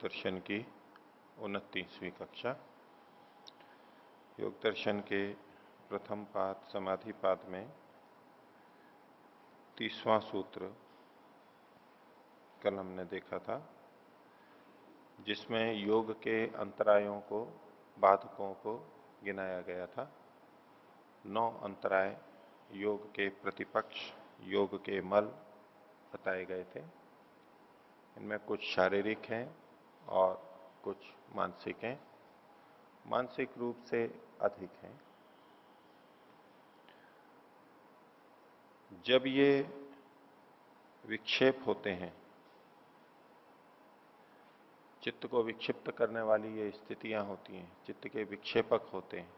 दर्शन की 29वीं कक्षा। योग दर्शन के प्रथम पाद समाधि पाद में 30वां सूत्र कल हमने देखा था, जिसमें योग के अंतरायों को, बाधकों को गिनाया गया था। 9 अंतराय योग के प्रतिपक्ष, योग के मल बताए गए थे। इनमें कुछ शारीरिक हैं और कुछ मानसिक हैं, मानसिक रूप से अधिक हैं। जब ये विक्षेप होते हैं, चित्त को विक्षिप्त करने वाली ये स्थितियां होती हैं, चित्त के विक्षेपक होते हैं,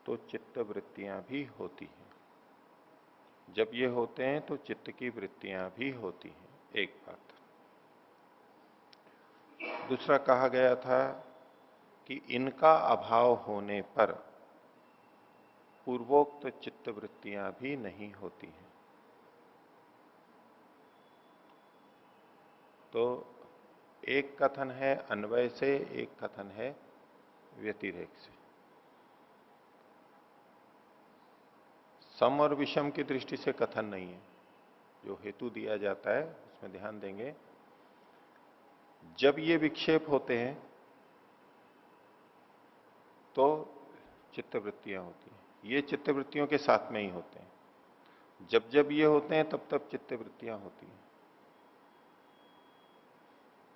तो चित्त वृत्तियां भी होती हैं। जब ये होते हैं तो चित्त की वृत्तियां भी होती हैं। एक बात। दूसरा कहा गया था कि इनका अभाव होने पर पूर्वोक्त चित्त वृत्तियां भी नहीं होती हैं। तो एक कथन है अन्वय से, एक कथन है व्यतिरेक से। सम और विषम की दृष्टि से कथन नहीं है। जो हेतु दिया जाता है उसमें ध्यान देंगे। जब ये विक्षेप होते हैं तो चित्तवृत्तियां होती हैं। ये चित्तवृत्तियों के साथ में ही होते हैं। जब जब ये होते हैं तब तब चित्तवृत्तियां होती हैं।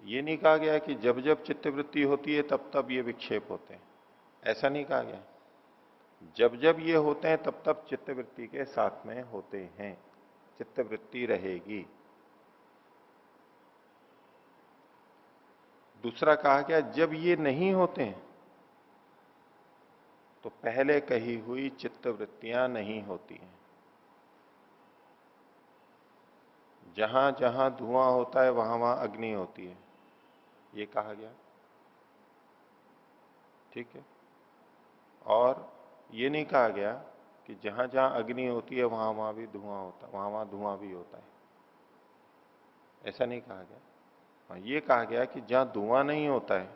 ये नहीं कहा गया कि जब जब चित्तवृत्ति होती है तब तब ये विक्षेप होते हैं, ऐसा नहीं कहा गया। जब जब ये होते हैं तब तब चित्तवृत्ति के साथ में होते हैं, चित्तवृत्ति रहेगी। दूसरा कहा गया जब ये नहीं होते हैं तो पहले कही हुई चित्तवृत्तियां नहीं होती हैं। जहां जहां धुआं होता है वहां वहां अग्नि होती है, ये कहा गया। ठीक है। और ये नहीं कहा गया कि जहां जहां अग्नि होती है वहां वहां भी धुआं होता है, वहां वहां धुआं भी होता है, ऐसा नहीं कहा गया। हाँ, ये कहा गया कि जहां धुआं नहीं होता है,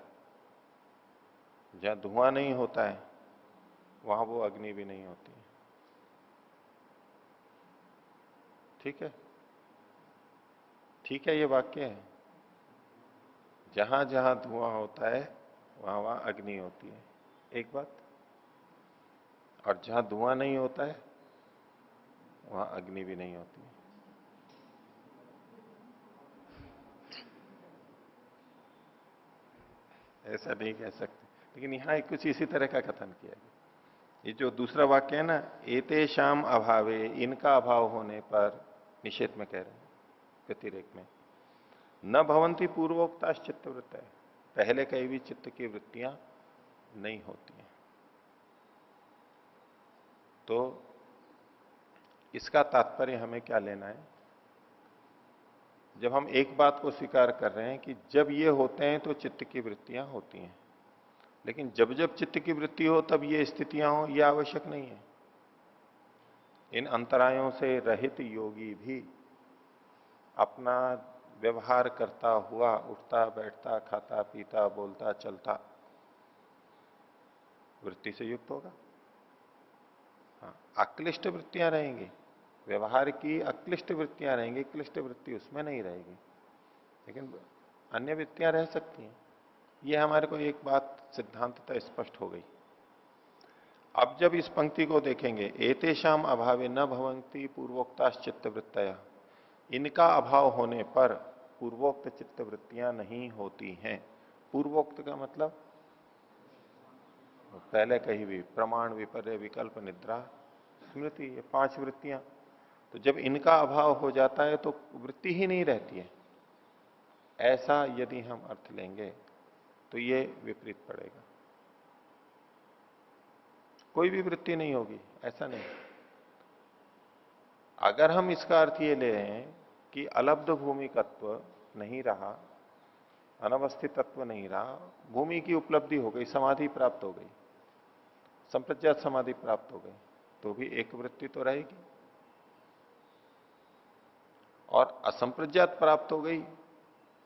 जहां धुआं नहीं होता है वहां वो अग्नि भी नहीं होती है। ठीक है, ठीक है, ये वाक्य है। जहां जहां धुआं होता है वहां वहां अग्नि होती है, एक बात। और जहां धुआं नहीं होता है वहां अग्नि भी नहीं होती है। ऐसा नहीं कह सकते, लेकिन यहां कुछ इसी तरह का कथन किया गया। ये जो दूसरा वाक्य है ना, एते शाम अभावे, इनका अभाव होने पर, निषेध में कह रहे हैं, व्यतिरेक में, न भवंती पूर्वोक्ता चित्तवृत्त है, पहले कही हुई चित्त की वृत्तियां नहीं होती हैं। तो इसका तात्पर्य हमें क्या लेना है? जब हम एक बात को स्वीकार कर रहे हैं कि जब ये होते हैं तो चित्त की वृत्तियां होती हैं, लेकिन जब जब चित्त की वृत्ति हो तब ये स्थितियां हो, यह आवश्यक नहीं है। इन अंतरायों से रहित योगी भी अपना व्यवहार करता हुआ, उठता बैठता, खाता पीता, बोलता चलता, वृत्ति से युक्त होगा। हाँ, अक्लिष्ट वृत्तियां रहेंगी, व्यवहार की अक्लिष्ट वृत्तियां रहेंगी, क्लिष्ट वृत्ति उसमें नहीं रहेगी, लेकिन अन्य वृत्तियां रह सकती हैं। ये हमारे को एक बात सिद्धांततः स्पष्ट हो गई। अब जब इस पंक्ति को देखेंगे, एतेषाम अभावे न भवंती पूर्वोक्ता चित्तवृत्तया, इनका अभाव होने पर पूर्वोक्त चित्तवृत्तियां नहीं होती हैं। पूर्वोक्त का मतलब पहले कही हुई, प्रमाण, विपर्य, विकल्प, निद्रा, स्मृति, ये 5 वृत्तियां। तो जब इनका अभाव हो जाता है तो वृत्ति ही नहीं रहती है, ऐसा यदि हम अर्थ लेंगे तो ये विपरीत पड़ेगा। कोई भी वृत्ति नहीं होगी, ऐसा नहीं। अगर हम इसका अर्थ ये ले रहे हैं कि अलब्ध भूमिकत्व नहीं रहा, अनवस्थित तत्व नहीं रहा, भूमि की उपलब्धि हो गई, समाधि प्राप्त हो गई, संप्रज्ञात समाधि प्राप्त हो गई, तो भी एक वृत्ति तो रहेगी। और असंप्रज्ञात प्राप्त हो गई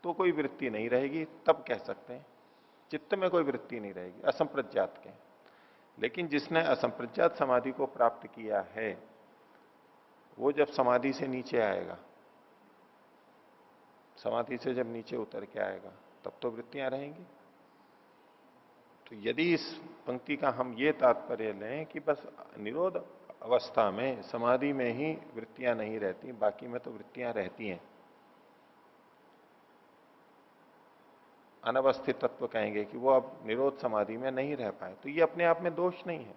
तो कोई वृत्ति नहीं रहेगी, तब कह सकते हैं चित्त में कोई वृत्ति नहीं रहेगी, असंप्रज्ञात के। लेकिन जिसने असंप्रज्ञात समाधि को प्राप्त किया है, वो जब समाधि से नीचे आएगा, समाधि से जब नीचे उतर के आएगा, तब तो वृत्तियां रहेंगी। तो यदि इस पंक्ति का हम ये तात्पर्य लें कि बस निरोध अवस्था में समाधि में ही वृत्तियां नहीं रहती, बाकी में तो वृत्तियां रहती हैं, अनवस्थित तत्व कहेंगे कि वो अब निरोध समाधि में नहीं रह पाए, तो ये अपने आप में दोष नहीं है।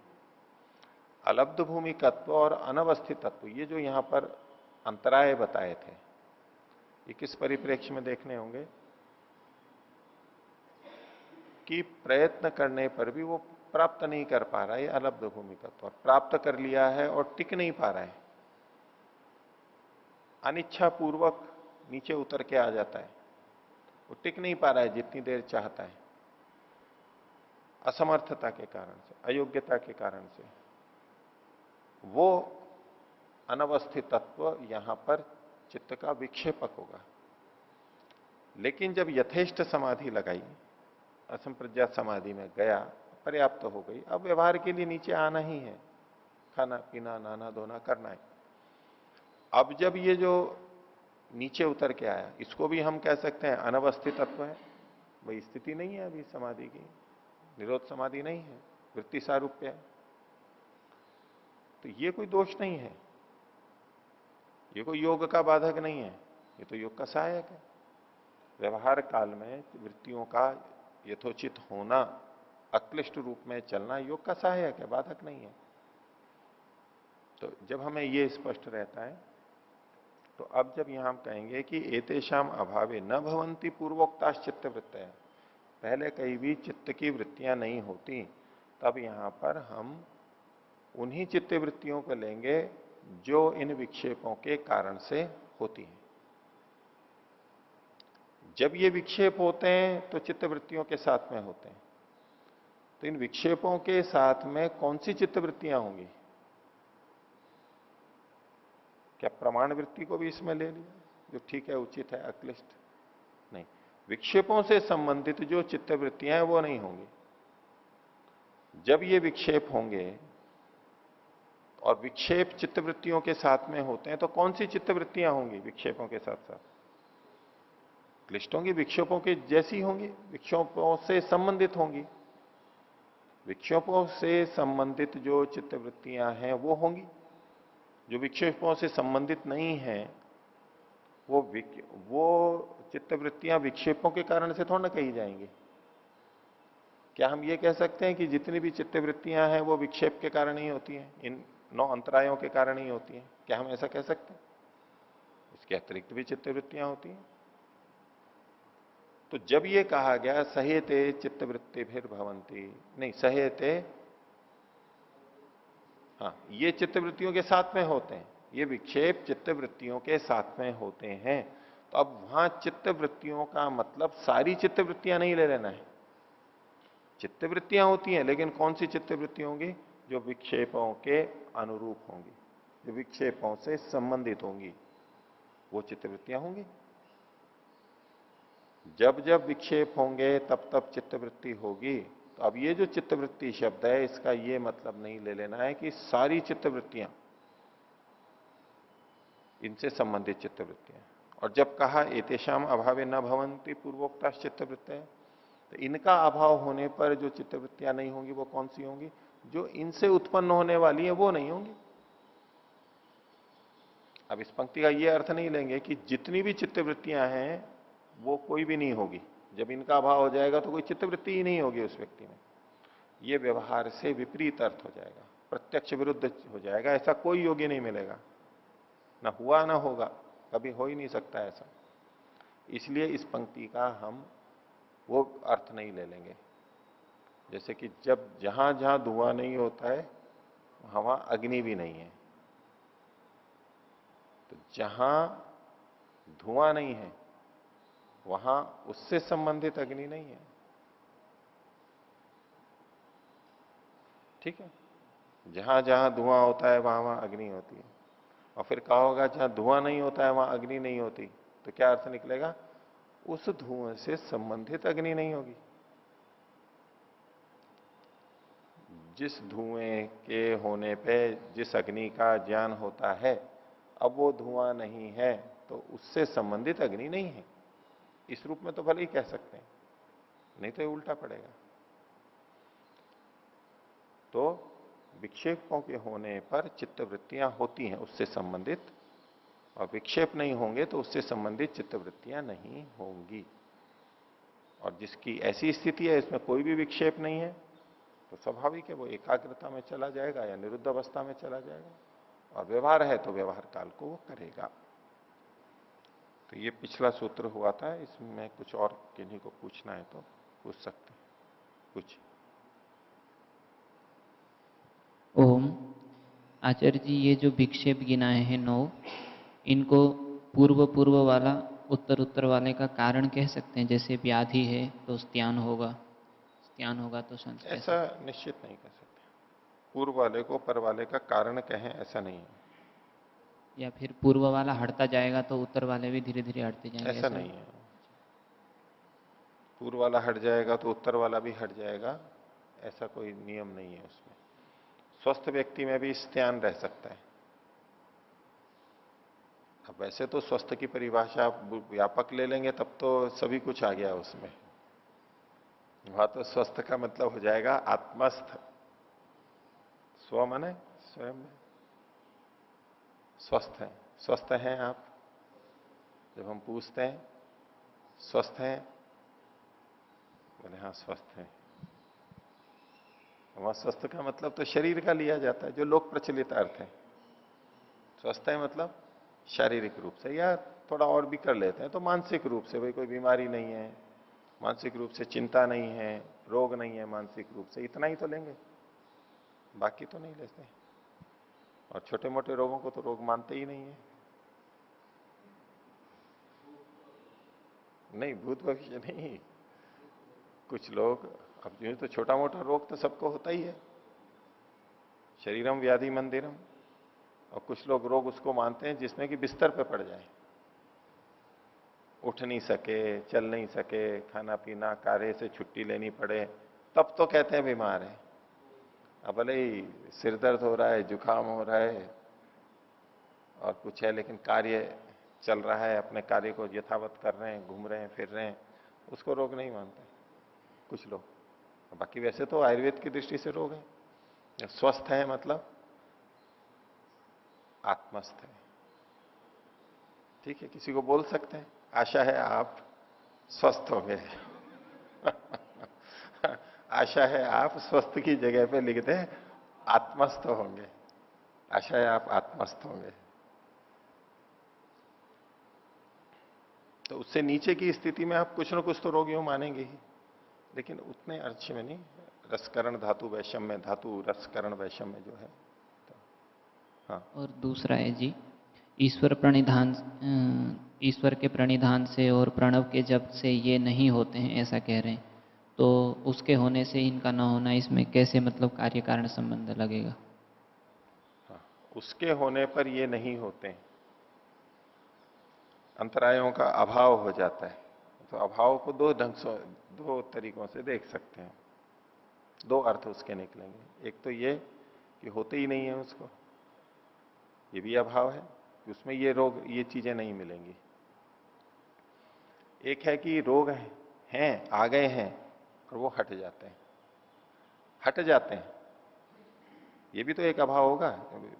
अलब्ध भूमि तत्व और अनवस्थित तत्व, ये जो यहां पर अंतराय बताए थे, ये किस परिप्रेक्ष्य में देखने होंगे कि प्रयत्न करने पर भी वो प्राप्त नहीं कर पा रहा है, ये अलब्ध भूमि तत्व। और प्राप्त कर लिया है और टिक नहीं पा रहा है, अनिच्छा पूर्वक नीचे उतर के आ जाता है, वो टिक नहीं पा रहा है जितनी देर चाहता है, असमर्थता के कारण से, अयोग्यता के कारण से। वो अनवस्थित तत्व यहां पर चित्त का विक्षेपक होगा। लेकिन जब यथेष्ट समाधि लगाई, असंप्रज्ञात समाधि में गया, पर्याप्त हो गई, अब व्यवहार के लिए नीचे आना ही है, खाना पीना नहाना धोना करना है। अब जब ये जो नीचे उतर के आया, इसको भी हम कह सकते हैं अनवस्थित तत्व है, भाई स्थिति नहीं है अभी समाधि की, निरोध समाधि नहीं है, वृत्ति सारूप्य है, तो ये कोई दोष नहीं है, ये कोई योग का बाधक नहीं है, ये तो योग का सहायक है। व्यवहार काल में वृत्तियों का यथोचित होना, अक्लिष्ट रूप में चलना योग का सहायक है, बाधक नहीं है। तो जब हमें ये स्पष्ट रहता है, तो अब जब यहां हम कहेंगे कि एतेषाम अभावे न भवंती पूर्वोक्ताश्च चित्त वृत्तयः, पहले कहीं भी चित्त की वृत्तियां नहीं होती, तब यहां पर हम उन्हीं चित्त वृत्तियों को लेंगे जो इन विक्षेपों के कारण से होती हैं। जब ये विक्षेप होते हैं तो चित्त वृत्तियों के साथ में होते हैं, तो इन विक्षेपों के साथ में कौन सी चित्त वृत्तियां होंगी? क्या प्रमाण वृत्ति को भी इसमें ले लिया जो ठीक है, उचित है, अक्लिष्ट? नहीं, विक्षेपों से संबंधित जो चित्त वृत्तियां हैं वो नहीं होंगी। जब ये विक्षेप होंगे और विक्षेप चित्त वृत्तियों के साथ में होते हैं, तो कौन सी चित्त वृत्तियां होंगी विक्षेपों के साथ साथ? क्लिष्ट होंगी, विक्षेपों के जैसी होंगी, विक्षेपों से संबंधित होंगी। विक्षेपों से संबंधित जो चित्त वृत्तियां हैं वो होंगी। जो विक्षेपों से संबंधित नहीं है, वो चित्त वृत्तियां विक्षेपों के कारण से थोड़ा ना कही जाएंगी। क्या हम ये कह सकते हैं कि जितनी भी चित्त वृत्तियां हैं वो विक्षेप के कारण ही होती हैं, इन 9 अंतरायों के कारण ही होती हैं? क्या हम ऐसा कह सकते हैं? इसके अतिरिक्त भी चित्त वृत्तियां होती हैं। तो जब ये कहा गया सहेते चित्त वृत्ति फिर भवंती, नहीं सहेते, हाँ, ये चित्त वृत्तियों के साथ में होते हैं, ये विक्षेप चित्त वृत्तियों के साथ में होते हैं। तो अब वहां चित्त वृत्तियों का मतलब सारी चित्त वृत्तियां नहीं ले लेना है। चित्त वृत्तियां होती हैं, लेकिन कौन सी चित्त वृत्ति होंगी? जो विक्षेपों के अनुरूप होंगी, जो विक्षेपों से संबंधित होंगी, वो चित्त वृत्तियां होंगी। जब जब विक्षेप होंगे तब तब चित्तवृत्ति होगी। तो अब ये जो चित्तवृत्ति शब्द है, इसका ये मतलब नहीं ले लेना है कि सारी चित्तवृत्तियां, इनसे संबंधित चित्तवृत्तियां। और जब कहा एतेषाम अभावे न भवंती पूर्वोक्ता चित्तवृत्ति, तो इनका अभाव होने पर जो चित्तवृत्तियां नहीं होंगी वो कौन सी होंगी? जो इनसे उत्पन्न होने वाली है वो नहीं होंगी। अब इस पंक्ति का ये अर्थ नहीं लेंगे कि जितनी भी चित्तवृत्तियां हैं वो कोई भी नहीं होगी। जब इनका अभाव हो जाएगा तो कोई चित्तवृत्ति ही नहीं होगी उस व्यक्ति में। ये व्यवहार से विपरीत अर्थ हो जाएगा, प्रत्यक्ष विरुद्ध हो जाएगा। ऐसा कोई योगी नहीं मिलेगा, ना हुआ ना होगा, कभी हो ही नहीं सकता ऐसा। इसलिए इस पंक्ति का हम वो अर्थ नहीं ले लेंगे। जैसे कि जब जहां जहां धुआं नहीं होता है वहां अग्नि भी नहीं है, तो जहां धुआं नहीं है वहां उससे संबंधित अग्नि नहीं है। ठीक है, जहां जहां धुआं होता है वहां वहां अग्नि होती है। और फिर कहा होगा जहां धुआं नहीं होता है वहां अग्नि नहीं होती, तो क्या अर्थ निकलेगा? उस धुएं से संबंधित अग्नि नहीं होगी। जिस धुएं के होने पे जिस अग्नि का ज्ञान होता है, अब वो धुआं नहीं है तो उससे संबंधित अग्नि नहीं है। इस रूप में तो भले ही कह सकते हैं, नहीं तो ये उल्टा पड़ेगा। तो विक्षेपों के होने पर चित्तवृत्तियां होती हैं उससे संबंधित, और विक्षेप नहीं होंगे तो उससे संबंधित चित्तवृत्तियां नहीं होंगी। और जिसकी ऐसी स्थिति है, इसमें कोई भी विक्षेप नहीं है, तो स्वाभाविक है वो एकाग्रता में चला जाएगा या निरुद्ध अवस्था में चला जाएगा, और व्यवहार है तो व्यवहार काल को वो करेगा। तो ये पिछला सूत्र हुआ था, इसमें कुछ और किन्हीं को पूछना है तो पूछ सकते हैं कुछ। ओम। आचार्य जी, ये जो विक्षेप गिनाए हैं 9, इनको पूर्व पूर्व वाला उत्तर उत्तर वाले का कारण कह सकते हैं? जैसे व्याधि है तो स्त्यान होगा, स्त्यान होगा तो संस कह ऐसा सकते निश्चित नहीं कर सकते, पूर्व वाले को पर वाले का कारण कहें ऐसा नहीं है। हैं? या फिर पूर्व वाला हटता जाएगा तो उत्तर वाले भी धीरे धीरे हटते जाएंगे, ऐसा ऐसा? नहीं है, पूर्व वाला हट जाएगा तो उत्तर वाला भी हट जाएगा, ऐसा कोई नियम नहीं है उसमें। स्वस्थ व्यक्ति में भी स्त्यान रह सकता है। अब वैसे तो स्वस्थ की परिभाषा आप व्यापक ले लेंगे तब तो सभी कुछ आ गया उसमें। वहां तो स्वस्थ का मतलब हो जाएगा आत्मस्थ। स्व माने स्वयं में स्वस्थ है। स्वस्थ हैं आप, जब हम पूछते हैं स्वस्थ हैं, बोले हाँ स्वस्थ हैं। वहां स्वस्थ का मतलब तो शरीर का लिया जाता है, जो लोक प्रचलित अर्थ है। स्वस्थ है मतलब शारीरिक रूप से, या थोड़ा और भी कर लेते हैं तो मानसिक रूप से, भाई कोई बीमारी नहीं है, मानसिक रूप से चिंता नहीं है, रोग नहीं है मानसिक रूप से, इतना ही तो लेंगे, बाकी तो नहीं लेते। और छोटे मोटे रोगों को तो रोग मानते ही नहीं है। नहीं, भूत भविष्य नहीं। कुछ लोग, अब जो तो छोटा मोटा रोग तो सबको होता ही है, शरीरम व्याधि मंदिरम। और कुछ लोग रोग उसको मानते हैं जिसमें कि बिस्तर पे पड़ जाए, उठ नहीं सके, चल नहीं सके, खाना पीना कार्य से छुट्टी लेनी पड़े, तब तो कहते हैं बीमार है। अब भले ही सिर दर्द हो रहा है, जुकाम हो रहा है और कुछ है, लेकिन कार्य चल रहा है, अपने कार्य को यथावत कर रहे हैं, घूम रहे हैं, फिर रहे हैं, उसको रोग नहीं मानते कुछ लोग। बाकी वैसे तो आयुर्वेद की दृष्टि से रोग है। स्वस्थ है मतलब आत्मस्थ है। ठीक है, किसी को बोल सकते हैं, आशा है आप स्वस्थ हो गए। आशा है आप स्वस्थ की जगह पे लिख दें आत्मस्थ होंगे। आशा है आप आत्मस्थ होंगे। तो उससे नीचे की स्थिति में आप कुछ ना कुछ तो रोगियों मानेंगे ही, लेकिन उतने अर्थ में नहीं। रसकरण धातु वैषम्य, धातु रसकरण वैषम्य जो है तो, हाँ। और दूसरा है जी, ईश्वर प्रणिधान, ईश्वर के प्रणिधान से और प्रणव के जप से ये नहीं होते हैं ऐसा कह रहे हैं, तो उसके होने से इनका ना होना, इसमें कैसे मतलब कार्य कारण संबंध लगेगा? हाँ, उसके होने पर ये नहीं होते, अंतरायों का अभाव हो जाता है। तो अभाव को दो ढंग से, दो तरीकों से देख सकते हैं, दो अर्थ उसके निकलेंगे। एक तो ये कि होते ही नहीं है उसको, ये भी अभाव है कि उसमें ये रोग, ये चीजें नहीं मिलेंगी। एक है कि रोग हैं, आ गए हैं और वो हट जाते हैं, हट जाते हैं, ये भी तो एक अभाव होगा।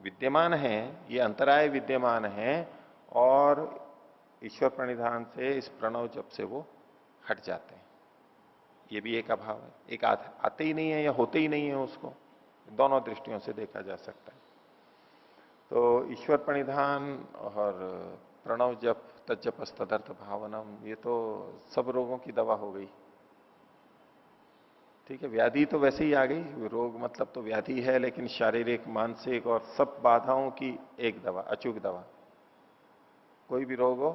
विद्यमान है, ये अंतराय विद्यमान है, और ईश्वर प्रणिधान से, इस प्रणव जप से वो हट जाते हैं, ये भी एक अभाव है। एक आते ही नहीं है या होते ही नहीं है उसको, दोनों दृष्टियों से देखा जा सकता है। तो ईश्वर प्रणिधान और प्रणव जप, तज्जपस तदर्थ भावनम, ये तो सब रोगों की दवा हो गई। ठीक है, व्याधि तो वैसे ही आ गई, रोग मतलब तो व्याधि है, लेकिन शारीरिक मानसिक और सब बाधाओं की एक दवा, अचूक दवा। कोई भी रोग हो,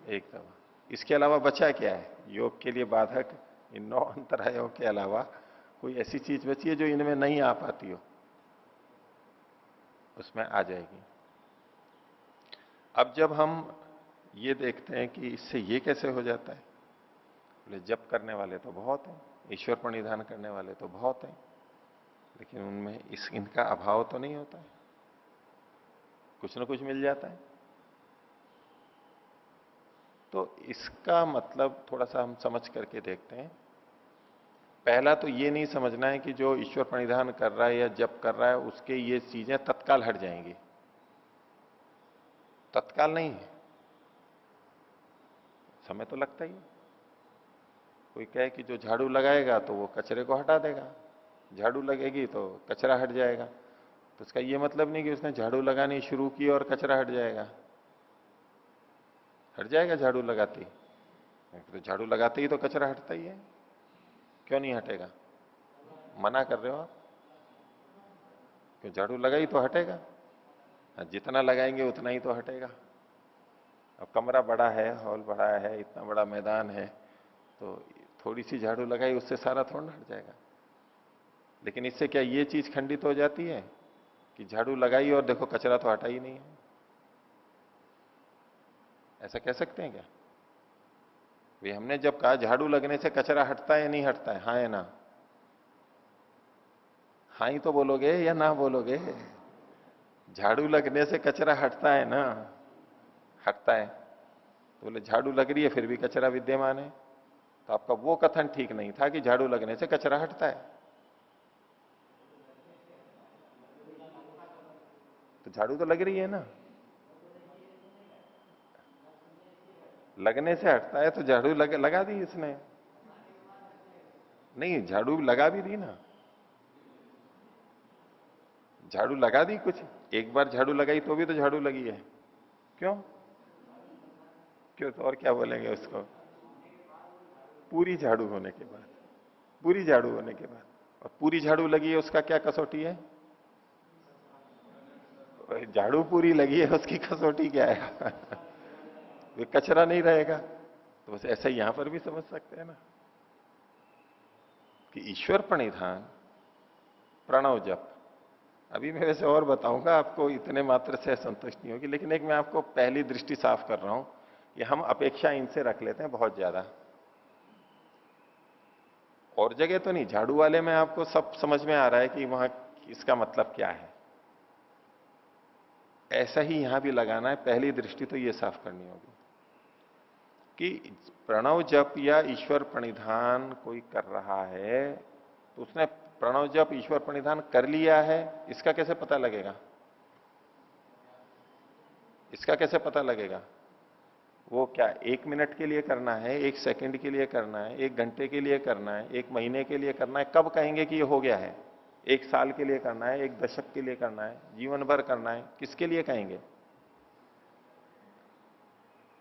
एक दवा। इसके अलावा बचा क्या है योग के लिए बाधक? इन 9 अंतरायों के अलावा कोई ऐसी चीज बची है जो इनमें नहीं आ पाती हो? उसमें आ जाएगी। अब जब हम ये देखते हैं कि इससे ये कैसे हो जाता है। बोले जप करने वाले तो बहुत हैं, ईश्वर प्रणिधान करने वाले तो बहुत हैं, लेकिन उनमें इनका अभाव तो नहीं होता है, कुछ ना कुछ मिल जाता है। तो इसका मतलब थोड़ा सा हम समझ करके देखते हैं। पहला तो ये नहीं समझना है कि जो ईश्वर प्रणिधान कर रहा है या जप कर रहा है उसके ये चीजें तत्काल हट जाएंगी। तत्काल नहीं है, समय तो लगता ही है। कोई कहे कि जो झाड़ू लगाएगा तो वो कचरे को हटा देगा, झाड़ू लगेगी तो कचरा हट जाएगा। तो इसका ये मतलब नहीं कि उसने झाड़ू लगानी शुरू की और कचरा हट जाएगा। हट जाएगा झाड़ू लगाते ही, तो झाड़ू लगाते ही तो कचरा हटता ही है, क्यों नहीं हटेगा? मना कर रहे हो आप? क्यों, झाड़ू लगाई तो हटेगा। हाँ, जितना लगाएंगे उतना ही तो हटेगा। अब कमरा बड़ा है, हॉल बड़ा है, इतना बड़ा मैदान है, तो थोड़ी सी झाड़ू लगाई उससे सारा थोड़ा हट जाएगा। लेकिन इससे क्या ये चीज खंडित हो जाती है कि झाड़ू लगाई और देखो कचरा तो हटा ही नहीं है? ऐसा कह सकते हैं क्या? भाई हमने जब कहा झाड़ू लगने से कचरा हटता है या नहीं हटता है, हाँ या ना? हाँ ही तो बोलोगे या ना बोलोगे? झाड़ू लगने से कचरा हटता है ना? हटता है। तो बोले झाड़ू लग रही है फिर भी कचरा विद्यमान है, तो आपका वो कथन ठीक नहीं था कि झाड़ू लगने से कचरा हटता है। तो झाड़ू तो लग रही है ना, लगने से हटता है, तो झाड़ू लगा दी इसने। नहीं, झाड़ू लगा भी दी ना, झाड़ू लगा दी कुछ। एक बार झाड़ू लगाई तो भी तो झाड़ू लगी है। क्यों? क्यों, तो और क्या बोलेंगे उसको? पूरी झाड़ू होने के बाद, पूरी झाड़ू होने के बाद। और पूरी झाड़ू लगी है उसका क्या कसौटी है? झाड़ू पूरी लगी है उसकी कसौटी क्या है? वे कचरा नहीं रहेगा। तो बस ऐसा ही यहां पर भी समझ सकते हैं ना कि ईश्वर प्रणिधान, प्रणव जप। अभी मैं वैसे और बताऊंगा आपको, इतने मात्र से संतुष्ट नहीं होगी, लेकिन एक मैं आपको पहली दृष्टि साफ कर रहा हूं। ये हम अपेक्षा इनसे रख लेते हैं बहुत ज्यादा। और जगह तो नहीं, झाड़ू वाले में आपको सब समझ में आ रहा है कि वहां इसका मतलब क्या है। ऐसा ही यहां भी लगाना है, पहली दृष्टि तो ये साफ करनी होगी कि प्रणव जप या ईश्वर प्रणिधान कोई कर रहा है तो उसने प्रणव जप ईश्वर प्रणिधान कर लिया है, इसका कैसे पता लगेगा? इसका कैसे पता लगेगा? वो क्या 1 मिनट के लिए करना है, 1 सेकंड के लिए करना है, 1 घंटे के लिए करना है, 1 महीने के लिए करना है? कब कहेंगे कि ये हो गया है? 1 साल के लिए करना है, 1 दशक के लिए करना है, जीवन भर करना है, किसके लिए कहेंगे?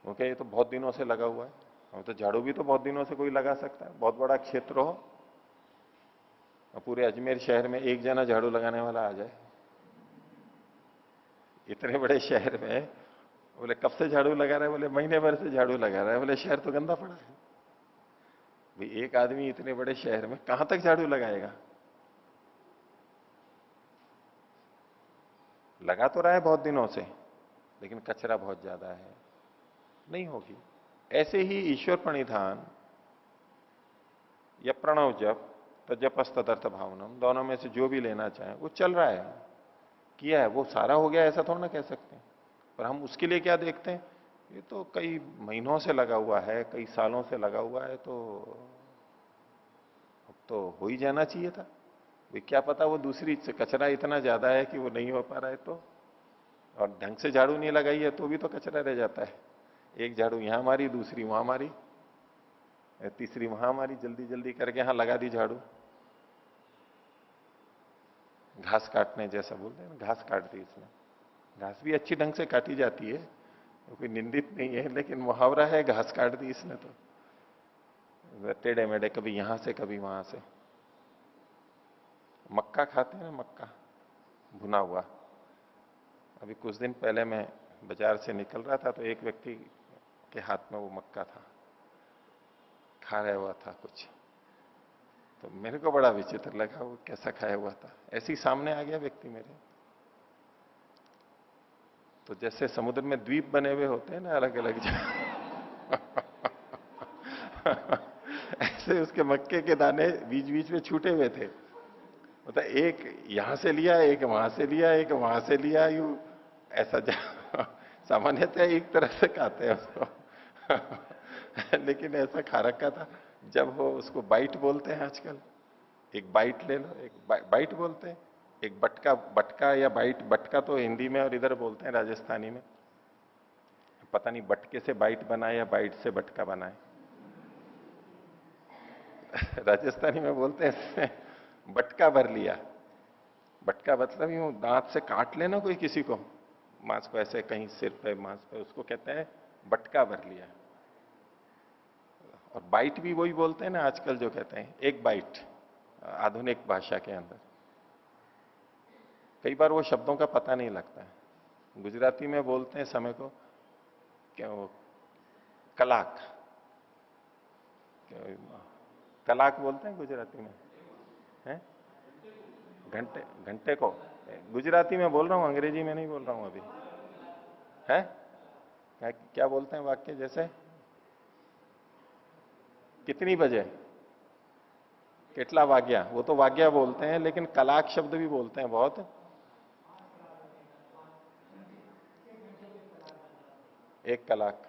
ओके, ये तो बहुत दिनों से लगा हुआ है। हम तो झाड़ू भी तो बहुत दिनों से कोई लगा सकता है, बहुत बड़ा क्षेत्र हो और पूरे अजमेर शहर में एक जना झाड़ू लगाने वाला आ जाए, इतने बड़े शहर में। बोले कब से झाड़ू लगा रहा है? बोले महीने भर से झाड़ू लगा रहा है। बोले शहर तो गंदा पड़ा है। भाई एक आदमी इतने बड़े शहर में कहां तक झाड़ू लगाएगा? लगा तो रहा है बहुत दिनों से, लेकिन कचरा बहुत ज्यादा है, नहीं होगी। ऐसे ही ईश्वर प्रणिधान या प्रणव जप, तो जपस तदर्थ भावनम, दोनों में से जो भी लेना चाहे वो चल रहा है, किया है, वो सारा हो गया ऐसा थोड़ा ना कह सकते हैं। पर हम उसके लिए क्या देखते हैं? ये तो कई महीनों से लगा हुआ है, कई सालों से लगा हुआ है, तो अब तो हो ही जाना चाहिए था। भाई क्या पता वो दूसरी कचरा इतना ज्यादा है कि वो नहीं हो पा रहा है, तो और ढंग से झाड़ू नहीं लगाई है तो भी तो कचरा रह जाता है। एक झाड़ू यहां मारी, दूसरी वहां मारी, तीसरी वहां मारी, जल्दी जल्दी करके यहां लगा दी झाड़ू। घास काटने जैसा बोलते हैं ना, घास काट दी इसने। घास भी अच्छी ढंग से काटी जाती है, कोई निंदित नहीं है, लेकिन मुहावरा है, घास काट दी इसने तो टेढ़े मेढ़े, कभी यहां से कभी वहां से। मक्का खाते हैं ना, मक्का भुना हुआ। अभी कुछ दिन पहले मैं बाजार से निकल रहा था तो एक व्यक्ति के हाथ में वो मक्का था, खा रहा हुआ था कुछ। तो मेरे को बड़ा विचित्र लगा, वो कैसा खाया हुआ था। ऐसे ही सामने आ गया व्यक्ति मेरे, तो जैसे समुद्र में द्वीप बने हुए होते हैं ना अलग अलग जगह, ऐसे उसके मक्के के दाने बीच बीच में छूटे हुए थे। मतलब एक यहां से लिया, एक वहां से लिया, एक वहां से लिया, यूं ऐसा सामान्यतः एक तरह से खाते हैं उसको। लेकिन ऐसा खा रखा था। जब वो उसको बाइट बोलते हैं आजकल, एक बाइट ले लो, एक बाइट बोलते हैं, एक बटका, बटका या बाइट, बटका तो हिंदी में और इधर बोलते हैं राजस्थानी में। पता नहीं बटके से बाइट बनाए या बाइट से बटका बनाए। राजस्थानी में बोलते हैं बटका भर लिया। बटका मतलब यूं दांत से काट लेना कोई किसी को, मांस को ऐसे कहीं सिर पे मांस पे, उसको कहते हैं बटका भर लिया। और बाइट भी वही बोलते हैं ना आजकल, जो कहते हैं एक बाइट आधुनिक भाषा के अंदर। कई बार वो शब्दों का पता नहीं लगता है। गुजराती में बोलते हैं समय को क्या, वो कलाक, कलाक बोलते हैं गुजराती में, है घंटे, घंटे को गुजराती में बोल रहा हूं, अंग्रेजी में नहीं बोल रहा हूं अभी। है क्या, क्या बोलते हैं वाक्य जैसे कितनी बजे, कितला वाग्या, वो तो वाग्या बोलते हैं, लेकिन कलाक शब्द भी बोलते हैं बहुत। एक कलाक,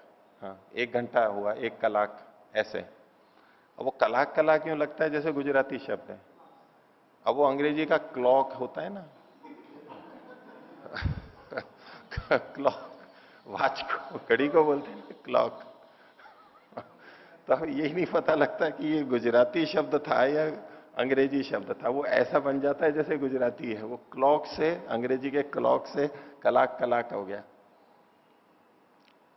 हाँ एक घंटा हुआ, एक कलाक, ऐसे। अब वो कलाक कलाक क्यों लगता है जैसे गुजराती शब्द है। अब वो अंग्रेजी का क्लॉक होता है ना, क्लॉक, वॉच को, घड़ी को बोलते हैं क्लॉक। तो अब यही नहीं पता लगता कि ये गुजराती शब्द था या अंग्रेजी शब्द था। वो ऐसा बन जाता है जैसे गुजराती है, वो क्लॉक से, अंग्रेजी के क्लॉक से कलाक कलाक हो गया।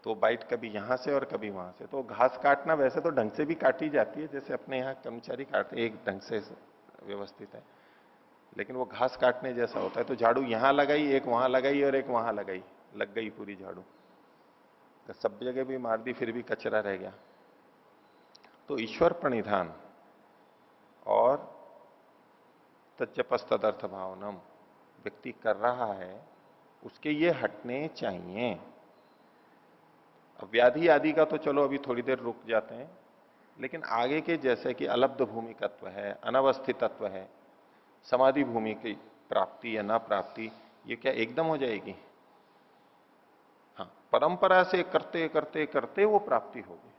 तो बाइट कभी यहां से और कभी वहां से। तो घास काटना वैसे तो ढंग से भी काटी जाती है, जैसे अपने यहाँ कर्मचारी काटते एक ढंग से व्यवस्थित है, लेकिन वो घास काटने जैसा होता है। तो झाड़ू यहां लगाई, एक वहां लगाई और एक वहां लगाई, लग गई पूरी झाड़ू। तो सब जगह भी मार दी, फिर भी कचरा रह गया। तो ईश्वर प्रणिधान और तज्जपस तदर्थ भावनम व्यक्ति कर रहा है, उसके ये हटने चाहिए। अब व्याधि आदि का तो चलो अभी थोड़ी देर रुक जाते हैं, लेकिन आगे के जैसे कि अलब्ध भूमिकत्व है, अनवस्थितत्व है, समाधि भूमि की प्राप्ति या ना प्राप्ति, ये क्या एकदम हो जाएगी? हाँ, परंपरा से करते करते करते वो प्राप्ति होगी।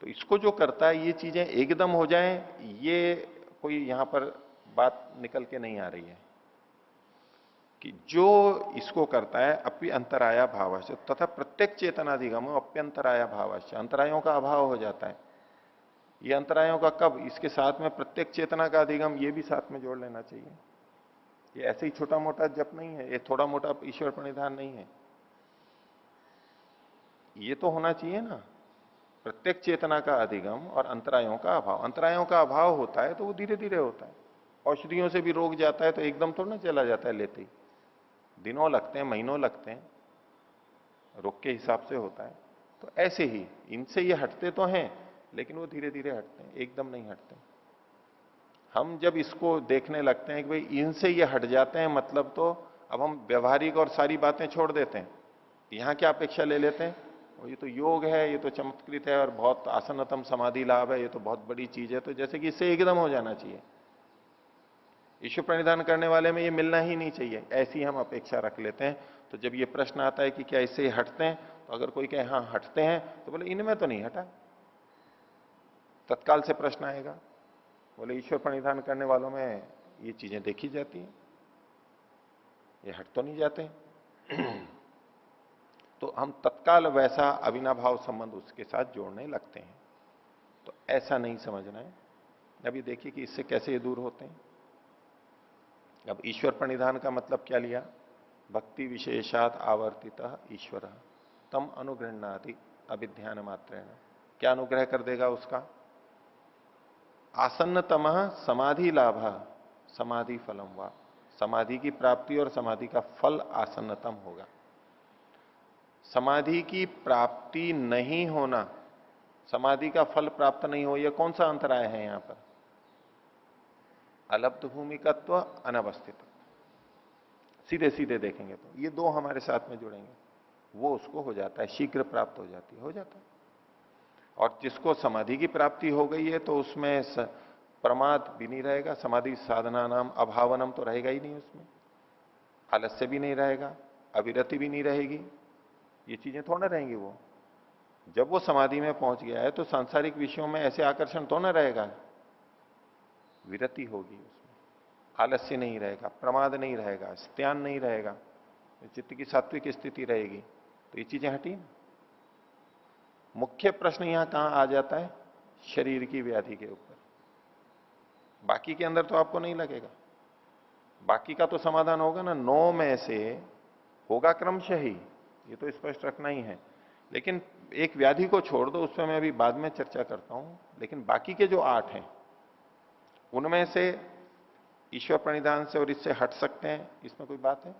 तो इसको जो करता है, ये चीजें एकदम हो जाएं, ये कोई यहां पर बात निकल के नहीं आ रही है। कि जो इसको करता है अपि अंतराया भावश्य तथा प्रत्येक चेतनाधिगम अप्यंतराया भावश्य, अंतरायों का अभाव हो जाता है। ये अंतरायों का कब? इसके साथ में प्रत्येक चेतना का अधिगम, ये भी साथ में जोड़ लेना चाहिए। ये ऐसे ही छोटा मोटा जप नहीं है, ये थोड़ा मोटा ईश्वर प्रणिधान नहीं है। ये तो होना चाहिए ना, प्रत्येक चेतना का अधिगम और अंतरायों का अभाव। अंतरायों का अभाव होता है तो वो धीरे धीरे होता है। औषधियों से भी रोग जाता है तो एकदम थोड़ा ना चला जाता है लेते ही, दिनों लगते हैं, महीनों लगते हैं, रोग के हिसाब से होता है। तो ऐसे ही इनसे ये हटते तो हैं, लेकिन वो धीरे धीरे हटते हैं, एकदम नहीं हटते। हम जब इसको देखने लगते हैं कि भाई इनसे ये हट जाते हैं, मतलब तो अब हम व्यवहारिक और सारी बातें छोड़ देते हैं। यहां क्या अपेक्षा ले लेते हैं, और ये तो योग है, ये तो चमत्कृत है और बहुत आसन्नतम समाधि लाभ है, ये तो बहुत बड़ी चीज है, तो जैसे कि इससे एकदम हो जाना चाहिए। ईश्वर प्रणिधान करने वाले में ये मिलना ही नहीं चाहिए, ऐसी हम अपेक्षा रख लेते हैं। तो जब ये प्रश्न आता है कि क्या इससे हटते हैं, तो अगर कोई कहे हाँ हटते हैं, तो बोले इनमें तो नहीं हटा। तत्काल से प्रश्न आएगा, बोले ईश्वर प्रणिधान करने वालों में ये चीजें देखी जाती हैं, ये हट तो नहीं जाते। तो हम तत्काल वैसा अविनाभाव संबंध उसके साथ जोड़ने लगते हैं। तो ऐसा नहीं समझना है। अभी देखिए कि इससे कैसे ये दूर होते हैं। अब ईश्वर प्रणिधान का मतलब क्या लिया? भक्ति विशेषात आवर्तित ईश्वर तम अनुगृहणाति अभिध्यान मात्रेण। क्या अनुग्रह कर देगा उसका? आसन्नतम समाधि लाभ समाधि फलम वा, समाधि की प्राप्ति और समाधि का फल आसन्नतम होगा। समाधि की प्राप्ति नहीं होना, समाधि का फल प्राप्त नहीं हो, यह कौन सा अंतराय है यहां पर? अलब्ध भूमिकत्व, अनवस्थित। सीधे सीधे देखेंगे तो ये दो हमारे साथ में जुड़ेंगे, वो उसको हो जाता है, शीघ्र प्राप्त हो जाती है, हो जाता है। और जिसको समाधि की प्राप्ति हो गई है तो उसमें प्रमाद भी नहीं रहेगा, समाधि साधना नाम अभावनम तो रहेगा ही नहीं उसमें, आलस्य भी नहीं रहेगा, अविरति भी नहीं रहेगी, ये चीजें थोड़ा रहेंगी। वो जब वो समाधि में पहुंच गया है तो सांसारिक विषयों में ऐसे आकर्षण तो ना रहेगा, विरति होगी उसमें, आलस्य नहीं रहेगा, प्रमाद नहीं रहेगा, स्त्यान नहीं रहेगा, चित्त की सात्विक स्थिति रहेगी, तो ये चीजें हटी ना। मुख्य प्रश्न यहां कहां आ जाता है, शरीर की व्याधि के ऊपर। बाकी के अंदर तो आपको नहीं लगेगा, बाकी का तो समाधान होगा ना, 9 में से होगा क्रमशः ही, ये तो स्पष्ट रखना ही है। लेकिन एक व्याधि को छोड़ दो, उस पर मैं अभी बाद में चर्चा करता हूं। लेकिन बाकी के जो 8 हैं उनमें से ईश्वर प्रणिधान से और इससे हट सकते हैं, इसमें कोई बात है?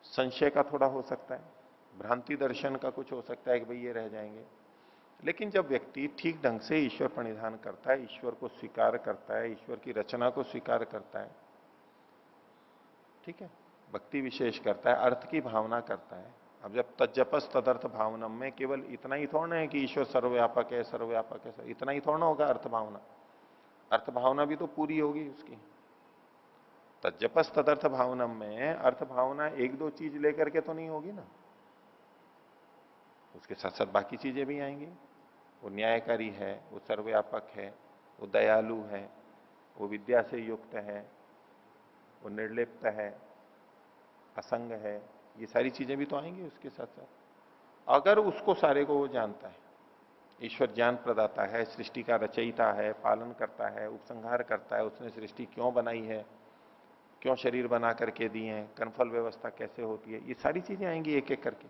संशय का थोड़ा हो सकता है, भ्रांति दर्शन का कुछ हो सकता है कि भाई ये रह जाएंगे। लेकिन जब व्यक्ति ठीक ढंग से ईश्वर प्रणिधान करता है, ईश्वर को स्वीकार करता है, ईश्वर की रचना को स्वीकार करता है, ठीक है, भक्ति विशेष करता है, अर्थ की भावना करता है। अब जब तज्जपस तदर्थ भावनम में केवल इतना ही थोड़ा है कि ईश्वर सर्वव्यापक है, सर्वव्यापक है, इतना ही थोड़ा होगा अर्थ भावना, अर्थ भावना भी तो पूरी होगी उसकी। तज्जपस तदर्थ भावनम में अर्थ भावना एक दो चीज लेकर के तो नहीं होगी ना, उसके साथ साथ बाकी चीजें भी आएंगी। वो न्यायकारी है, वो सर्वव्यापक है, वो दयालु है, वो विद्या से युक्त है, वो निर्लिप्त है, असंग है, ये सारी चीजें भी तो आएंगी उसके साथ साथ। अगर उसको सारे को वो जानता है, ईश्वर ज्ञान प्रदाता है, सृष्टि का रचयिता है, पालन करता है, उपसंहार करता है, उसने सृष्टि क्यों बनाई है, क्यों शरीर बना करके दिए हैं, कर्मफल व्यवस्था कैसे होती है, ये सारी चीजें आएंगी एक एक करके,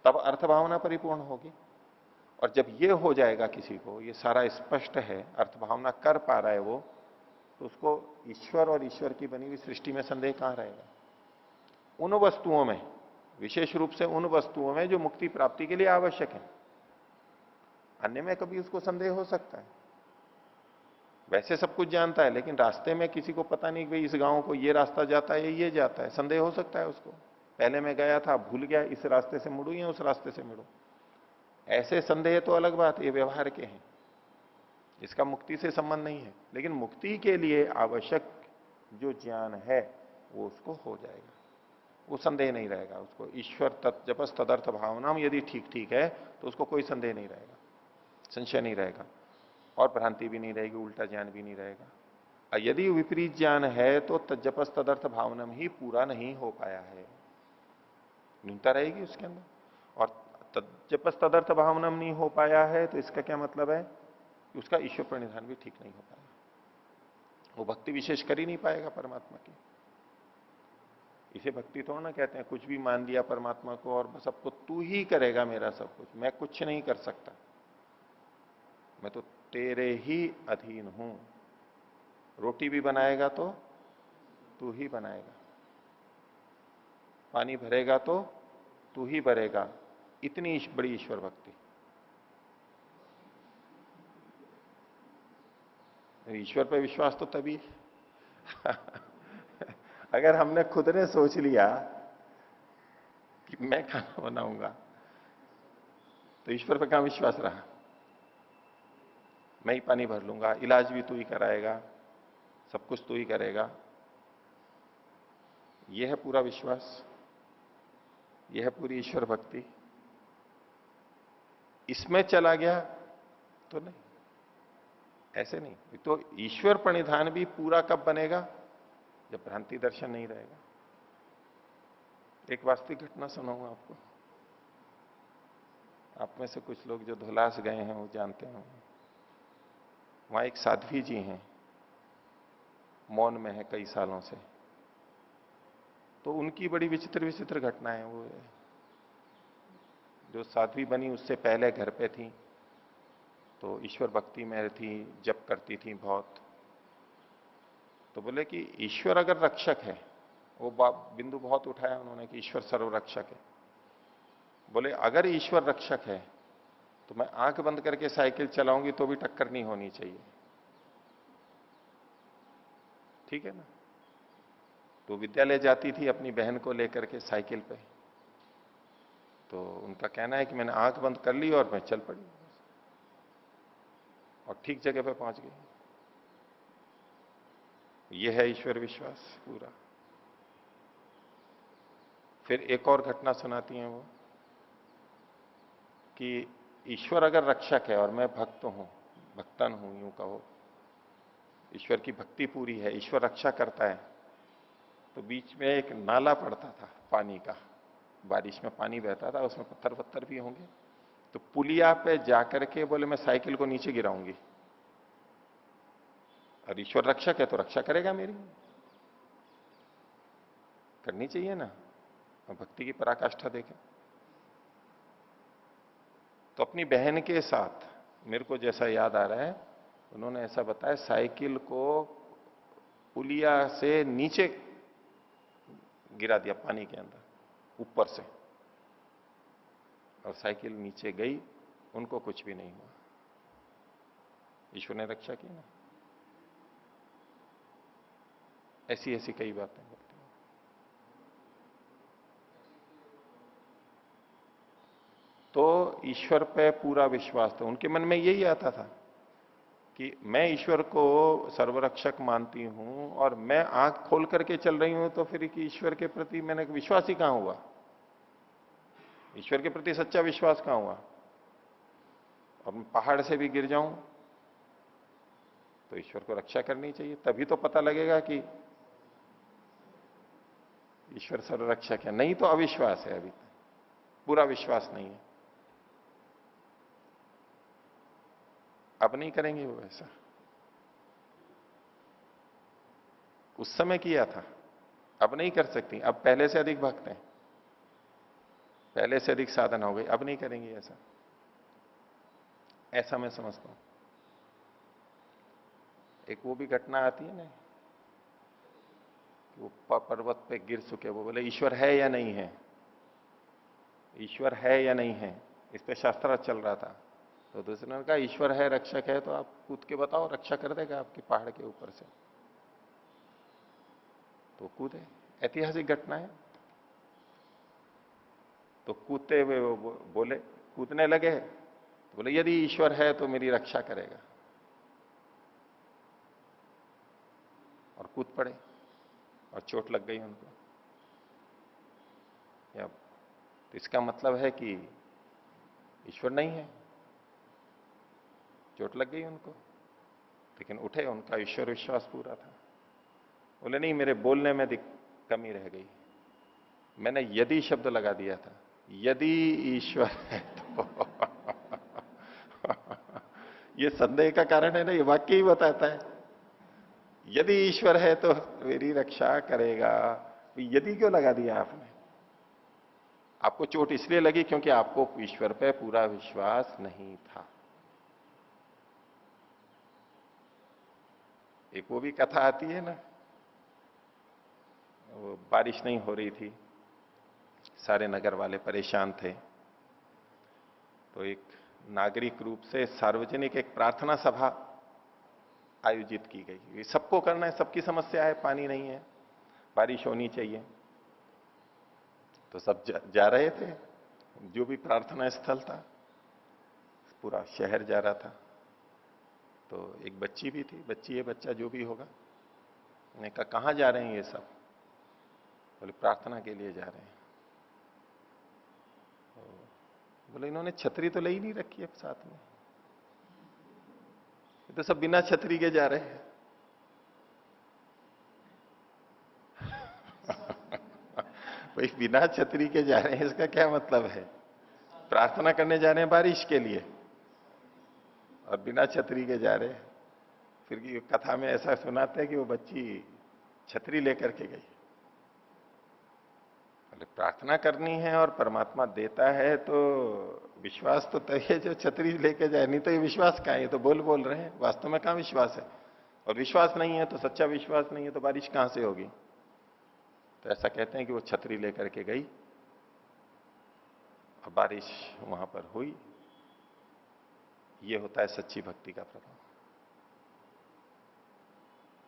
तब अर्थ भावना परिपूर्ण होगी। और जब ये हो जाएगा, किसी को ये सारा स्पष्ट है, अर्थ भावना कर पा रहा है वो, तो उसको ईश्वर और ईश्वर की बनी हुई सृष्टि में संदेह कहां रहेगा? उन वस्तुओं में, विशेष रूप से उन वस्तुओं में जो मुक्ति प्राप्ति के लिए आवश्यक है, अन्य में कभी उसको संदेह हो सकता है। वैसे सब कुछ जानता है, लेकिन रास्ते में किसी को पता नहीं कि भाई इस गांव को ये रास्ता जाता है, ये जाता है, संदेह हो सकता है उसको। पहले मैं गया था, भूल गया, इस रास्ते से मुड़ू या उस रास्ते से मुड़ू, ऐसे संदेह तो अलग बात है, ये व्यवहार के हैं, इसका मुक्ति से संबंध नहीं है। लेकिन मुक्ति के लिए आवश्यक जो ज्ञान है वो उसको हो जाएगा, वो संदेह नहीं रहेगा उसको। ईश्वर तत्जपस तदर्थ भावना में यदि ठीक ठीक है तो उसको कोई संदेह नहीं रहेगा, संशय नहीं रहेगा, और भ्रांति भी नहीं रहेगी, उल्टा ज्ञान भी नहीं रहेगा। और यदि विपरीत ज्ञान है तो तज्जपस तदर्थ भावनम ही पूरा नहीं हो पाया है, न्यूनता रहेगी उसके अंदर। और तज्जपस तदर्थ भावनम नहीं हो पाया है तो इसका क्या मतलब है कि उसका ईश्वर प्रणिधान भी ठीक नहीं हो पाया, वो भक्ति विशेष कर ही नहीं पाएगा परमात्मा की। इसे भक्ति थोड़ा ना कहते हैं, कुछ भी मान लिया परमात्मा को और बस सबको तू ही करेगा मेरा सब कुछ, मैं कुछ नहीं कर सकता, मैं तो तेरे ही अधीन हूं, रोटी भी बनाएगा तो तू ही बनाएगा, पानी भरेगा तो तू ही भरेगा, इतनी बड़ी ईश्वर भक्ति। ईश्वर पर विश्वास तो तभी अगर हमने खुद ने सोच लिया कि मैं खाना बनाऊंगा तो ईश्वर पर कहां विश्वास रहा? मैं ही पानी भर लूंगा, इलाज भी तू ही कराएगा, सब कुछ तू ही करेगा, यह है पूरा विश्वास, यह है पूरी ईश्वर भक्ति। इसमें चला गया तो नहीं, ऐसे नहीं। तो ईश्वर प्रणिधान भी पूरा कब बनेगा? जब भ्रांति दर्शन नहीं रहेगा। एक वास्तविक घटना सुनाऊंगा आपको, आप में से कुछ लोग जो धुलास गए हैं वो जानते हैं। वहां एक साध्वी जी हैं, मौन में है कई सालों से, तो उनकी बड़ी विचित्र विचित्र घटनाएं। वो जो साध्वी बनी उससे पहले घर पे थी, तो ईश्वर भक्ति में थी, जप करती थी बहुत। तो बोले कि ईश्वर अगर रक्षक है, वो बिंदु बहुत उठाया उन्होंने कि ईश्वर सर्वरक्षक है। बोले अगर ईश्वर रक्षक है तो मैं आंख बंद करके साइकिल चलाऊंगी तो भी टक्कर नहीं होनी चाहिए। ठीक है ना। तो विद्यालय जाती थी अपनी बहन को लेकर के साइकिल पे, तो उनका कहना है कि मैंने आंख बंद कर ली और मैं चल पड़ी और ठीक जगह पे पहुंच गई। यह है ईश्वर विश्वास पूरा। फिर एक और घटना सुनाती हैं वो कि ईश्वर अगर रक्षक है और मैं भक्त हूं, भक्तन हूं यूं कहो, ईश्वर की भक्ति पूरी है, ईश्वर रक्षा करता है, तो बीच में एक नाला पड़ता था पानी का, बारिश में पानी बहता था, उसमें पत्थर पत्थर भी होंगे, तो पुलिया पे जाकर के बोले मैं साइकिल को नीचे गिराऊंगी, और ईश्वर रक्षक है तो रक्षा करेगा मेरी, करनी चाहिए ना, भक्ति की पराकाष्ठा देखें। तो अपनी बहन के साथ मेरे को जैसा याद आ रहा है, उन्होंने ऐसा बताया, साइकिल को पुलिया से नीचे गिरा दिया पानी के अंदर ऊपर से, और साइकिल नीचे गई, उनको कुछ भी नहीं हुआ, ईश्वर ने रक्षा की ना। ऐसी ऐसी कई बातें होती हैं। तो ईश्वर पे पूरा विश्वास था, उनके मन में यही आता था कि मैं ईश्वर को सर्वरक्षक मानती हूं और मैं आंख खोल करके चल रही हूं, तो फिर कि ईश्वर के प्रति मैंने विश्वास ही कहां हुआ, ईश्वर के प्रति सच्चा विश्वास कहां हुआ। और मैं पहाड़ से भी गिर जाऊं तो ईश्वर को रक्षा करनी चाहिए, तभी तो पता लगेगा कि ईश्वर सर्वरक्षक है, नहीं तो अविश्वास है, अभी तक पूरा विश्वास नहीं है। अब नहीं करेंगे वो ऐसा, उस समय किया था, अब नहीं कर सकती, अब पहले से अधिक भक्त हैं, पहले से अधिक साधन हो गई, अब नहीं करेंगे ऐसा, ऐसा मैं समझता हूं। एक वो भी घटना आती है ना, कि वो पर्वत पे गिर चुके, वो बोले ईश्वर है या नहीं है, ईश्वर है या नहीं है, इस पे शास्त्र चल रहा था। तो दूसरे ने कहा ईश्वर है, रक्षक है, तो आप कूद के बताओ, रक्षा कर देगा आपके पहाड़ के ऊपर से। तो कूदे, ऐतिहासिक घटना है। तो कूदते हुए वो बोले, कूदने लगे, तो बोले यदि ईश्वर है तो मेरी रक्षा करेगा, और कूद पड़े और चोट लग गई उनको। या तो इसका मतलब है कि ईश्वर नहीं है, चोट लग गई उनको, लेकिन उठे, उनका ईश्वर विश्वास पूरा था। बोले नहीं, मेरे बोलने में कमी रह गई, मैंने यदि शब्द लगा दिया था, यदि ईश्वर है तो ये संदेह का कारण है ना, ये वाक्य ही बताता है, यदि ईश्वर है तो मेरी रक्षा करेगा। यदि क्यों लगा दिया आपने? आपको चोट इसलिए लगी क्योंकि आपको ईश्वर पे पूरा विश्वास नहीं था। एक वो भी कथा आती है ना, वो बारिश नहीं हो रही थी, सारे नगर वाले परेशान थे, तो एक नागरिक रूप से सार्वजनिक एक प्रार्थना सभा आयोजित की गई। ये सबको करना है, सबकी समस्या है, पानी नहीं है, बारिश होनी चाहिए, तो सब जा रहे थे, जो भी प्रार्थना स्थल था, पूरा शहर जा रहा था। तो एक बच्ची भी थी, बच्ची है बच्चा जो भी होगा, मैंने कहा कहां जा रहे हैं ये सब? बोले प्रार्थना के लिए जा रहे हैं। तो बोले इन्होंने छतरी तो ले ही नहीं रखी है साथ में, ये तो सब बिना छतरी के जा रहे हैं। भाई बिना छतरी के जा रहे हैं, इसका क्या मतलब है? प्रार्थना करने जा रहे हैं बारिश के लिए और बिना छतरी के जा रहे हैं। फिर की कथा में ऐसा सुनाते हैं कि वो बच्ची छतरी लेकर के गई। प्रार्थना करनी है और परमात्मा देता है तो विश्वास तो तय है जो छतरी लेके जाए, नहीं तो ये विश्वास कहां है? ये तो बोल रहे हैं, वास्तव में कहां विश्वास है? और विश्वास नहीं है तो, सच्चा विश्वास नहीं है तो बारिश कहां से होगी? तो ऐसा कहते हैं कि वो छतरी लेकर के गई और बारिश वहां पर हुई। ये होता है सच्ची भक्ति का प्रभाव।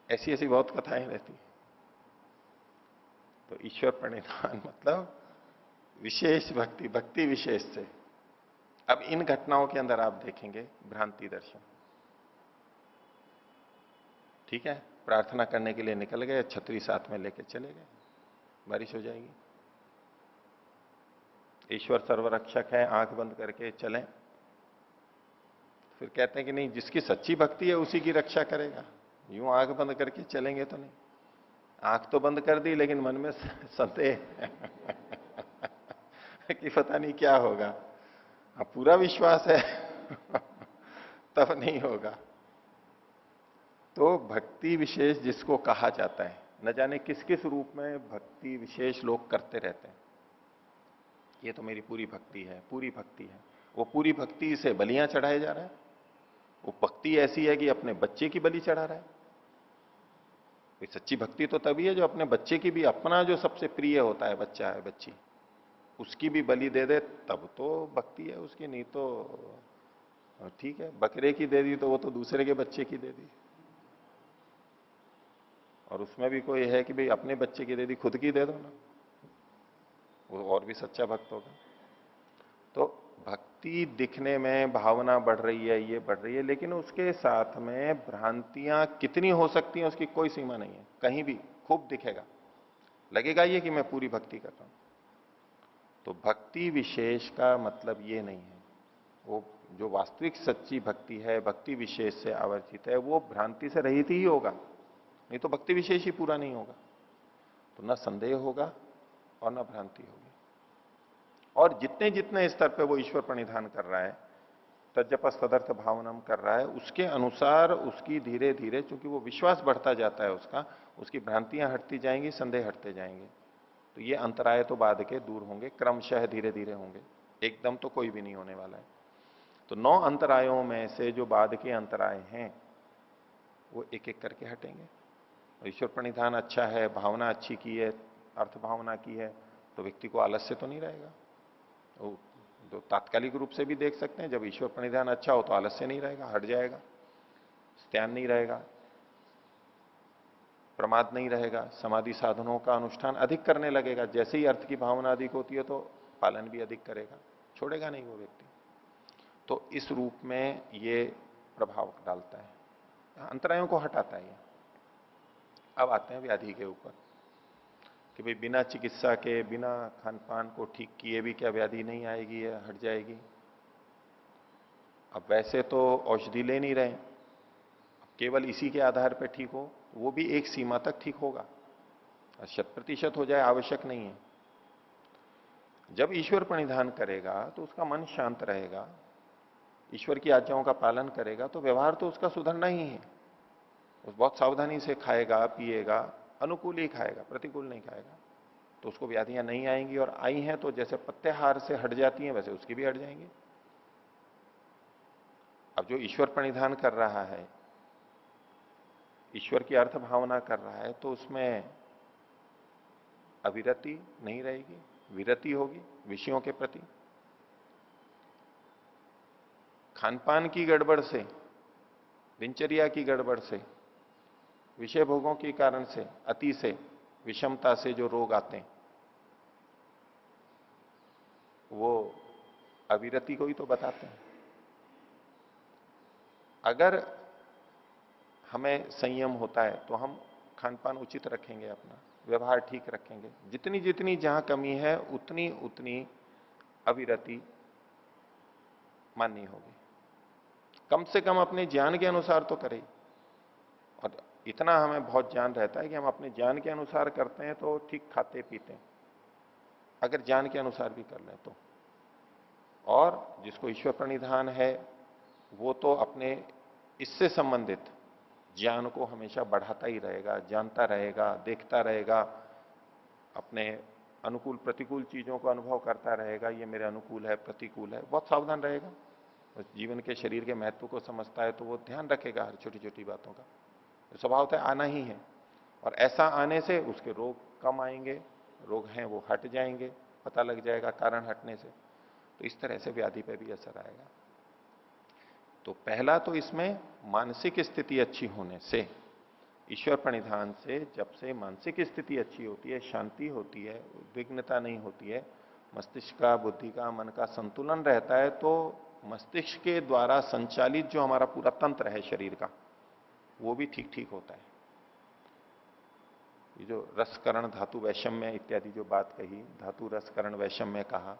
ऐसी ऐसी बहुत कथाएं रहती हैं। तो ईश्वर प्रणिधान मतलब विशेष भक्ति, भक्ति विशेष से। अब इन घटनाओं के अंदर आप देखेंगे भ्रांति दर्शन। ठीक है, प्रार्थना करने के लिए निकल गए, छतरी साथ में लेके चले गए, बारिश हो जाएगी। ईश्वर सर्वरक्षक है, आंख बंद करके चलें, फिर कहते हैं कि नहीं, जिसकी सच्ची भक्ति है उसी की रक्षा करेगा। यूं आंख बंद करके चलेंगे तो नहीं। आंख तो बंद कर दी लेकिन मन में संदेह कि पता नहीं क्या होगा। अब पूरा विश्वास है तब नहीं होगा। तो भक्ति विशेष जिसको कहा जाता है, न जाने किस किस रूप में भक्ति विशेष लोग करते रहते हैं। ये तो मेरी पूरी भक्ति है, पूरी भक्ति है। वो पूरी भक्ति से बलियां चढ़ाए जा रहा है। वो भक्ति ऐसी है कि अपने बच्चे की बलि चढ़ा रहा है। सच्ची भक्ति तो तभी है जो अपने बच्चे की भी, अपना जो सबसे प्रिय होता है, बच्चा है, बच्ची, उसकी भी बलि दे दे, तब तो भक्ति है उसकी। नहीं तो ठीक है, बकरे की दे दी तो वो तो दूसरे के बच्चे की दे दी। और उसमें भी कोई है कि भाई अपने बच्चे की दे दी, खुद की दे दो ना, वो और भी सच्चा भक्त होगा। तो भक्ति दिखने में भावना बढ़ रही है, ये बढ़ रही है, लेकिन उसके साथ में भ्रांतियां कितनी हो सकती हैं उसकी कोई सीमा नहीं है। कहीं भी खूब दिखेगा, लगेगा ये कि मैं पूरी भक्ति कर रहा हूं। तो भक्ति विशेष का मतलब ये नहीं है। वो जो वास्तविक सच्ची भक्ति है, भक्ति विशेष से आवर्जित है, वो भ्रांति से रहित ही होगा, नहीं तो भक्ति विशेष ही पूरा नहीं होगा। तो न संदेह होगा और न भ्रांति होगी। और जितने जितने स्तर पे वो ईश्वर प्रणिधान कर रहा है, तजपस तदर्थ भावनम कर रहा है, उसके अनुसार उसकी धीरे धीरे, चूंकि वो विश्वास बढ़ता जाता है उसका, उसकी भ्रांतियां हटती जाएंगी, संदेह हटते जाएंगे। तो ये अंतराय तो बाद के दूर होंगे, क्रमशः धीरे धीरे होंगे, एकदम तो कोई भी नहीं होने वाला है। तो 9 अंतरायों में से जो बाद के अंतराय हैं वो एक एक करके हटेंगे। ईश्वर प्रणिधान अच्छा है, भावना अच्छी की है, अर्थ भावना की है, तो व्यक्ति को आलस्य तो नहीं रहेगा। तो तात्कालिक रूप से भी देख सकते हैं, जब ईश्वर प्रणिधान अच्छा हो तो आलस्य नहीं रहेगा, हट जाएगा, ध्यान नहीं रहेगा, प्रमाद नहीं रहेगा, समाधि साधनों का अनुष्ठान अधिक करने लगेगा। जैसे ही अर्थ की भावना अधिक होती है तो पालन भी अधिक करेगा, छोड़ेगा नहीं वो व्यक्ति। तो इस रूप में ये प्रभाव डालता है, अंतरायों को हटाता है ये। अब आते हैं व्याधि के ऊपर कि भाई बिना चिकित्सा के, बिना खान पान को ठीक किए भी क्या व्याधि नहीं आएगी या हट जाएगी। अब वैसे तो औषधि ले नहीं रहे, केवल इसी के आधार पर ठीक हो, वो भी एक सीमा तक ठीक होगा। 100% हो जाए आवश्यक नहीं है। जब ईश्वर प्रणिधान करेगा तो उसका मन शांत रहेगा, ईश्वर की आज्ञाओं का पालन करेगा, तो व्यवहार तो उसका सुधरना ही है। वो बहुत सावधानी से खाएगा पिएगा, अनुकूल ही खाएगा, प्रतिकूल नहीं खाएगा, तो उसको व्याधियां नहीं आएंगी। और आई हैं तो जैसे पत्तेहार से हट जाती हैं वैसे उसकी भी हट जाएंगी। अब जो ईश्वर प्रणिधान कर रहा है, ईश्वर की अर्थ भावना कर रहा है, तो उसमें अविरति नहीं रहेगी, विरति होगी विषयों के प्रति। खानपान की गड़बड़ से, दिनचर्या की गड़बड़ से, विषय भोगों के कारण से, अति से, विषमता से जो रोग आते हैं वो अविरति को ही तो बताते हैं। अगर हमें संयम होता है तो हम खान पान उचित रखेंगे, अपना व्यवहार ठीक रखेंगे, जितनी जितनी जहां कमी है उतनी उतनी अविरति माननी होगी। कम से कम अपने ज्ञान के अनुसार तो करें। और इतना हमें बहुत ज्ञान रहता है कि हम अपने ज्ञान के अनुसार करते हैं तो ठीक खाते पीते हैं, अगर ज्ञान के अनुसार भी कर लें तो। और जिसको ईश्वर प्रणिधान है वो तो अपने इससे संबंधित ज्ञान को हमेशा बढ़ाता ही रहेगा, जानता रहेगा, देखता रहेगा, अपने अनुकूल प्रतिकूल चीजों को अनुभव करता रहेगा, ये मेरे अनुकूल है प्रतिकूल है, बहुत सावधान रहेगा। बस जीवन के शरीर के महत्व को समझता है तो वो ध्यान रखेगा हर छोटी छोटी बातों का। तो स्वभावतः आना ही है, और ऐसा आने से उसके रोग कम आएंगे, रोग हैं वो हट जाएंगे, पता लग जाएगा कारण हटने से। तो इस तरह से व्याधि पे भी असर आएगा। तो पहला तो इसमें मानसिक स्थिति अच्छी होने से ईश्वर प्रणिधान से जब से मानसिक स्थिति अच्छी होती है, शांति होती है, उद्विग्नता नहीं होती है, मस्तिष्क का, बुद्धि का, मन का संतुलन रहता है, तो मस्तिष्क के द्वारा संचालित जो हमारा पूरा तंत्र है शरीर का, वो भी ठीक ठीक होता है। ये जो रसकरण धातु वैषम्य इत्यादि जो बात कही, धातु रसकरण वैषम्य कहा,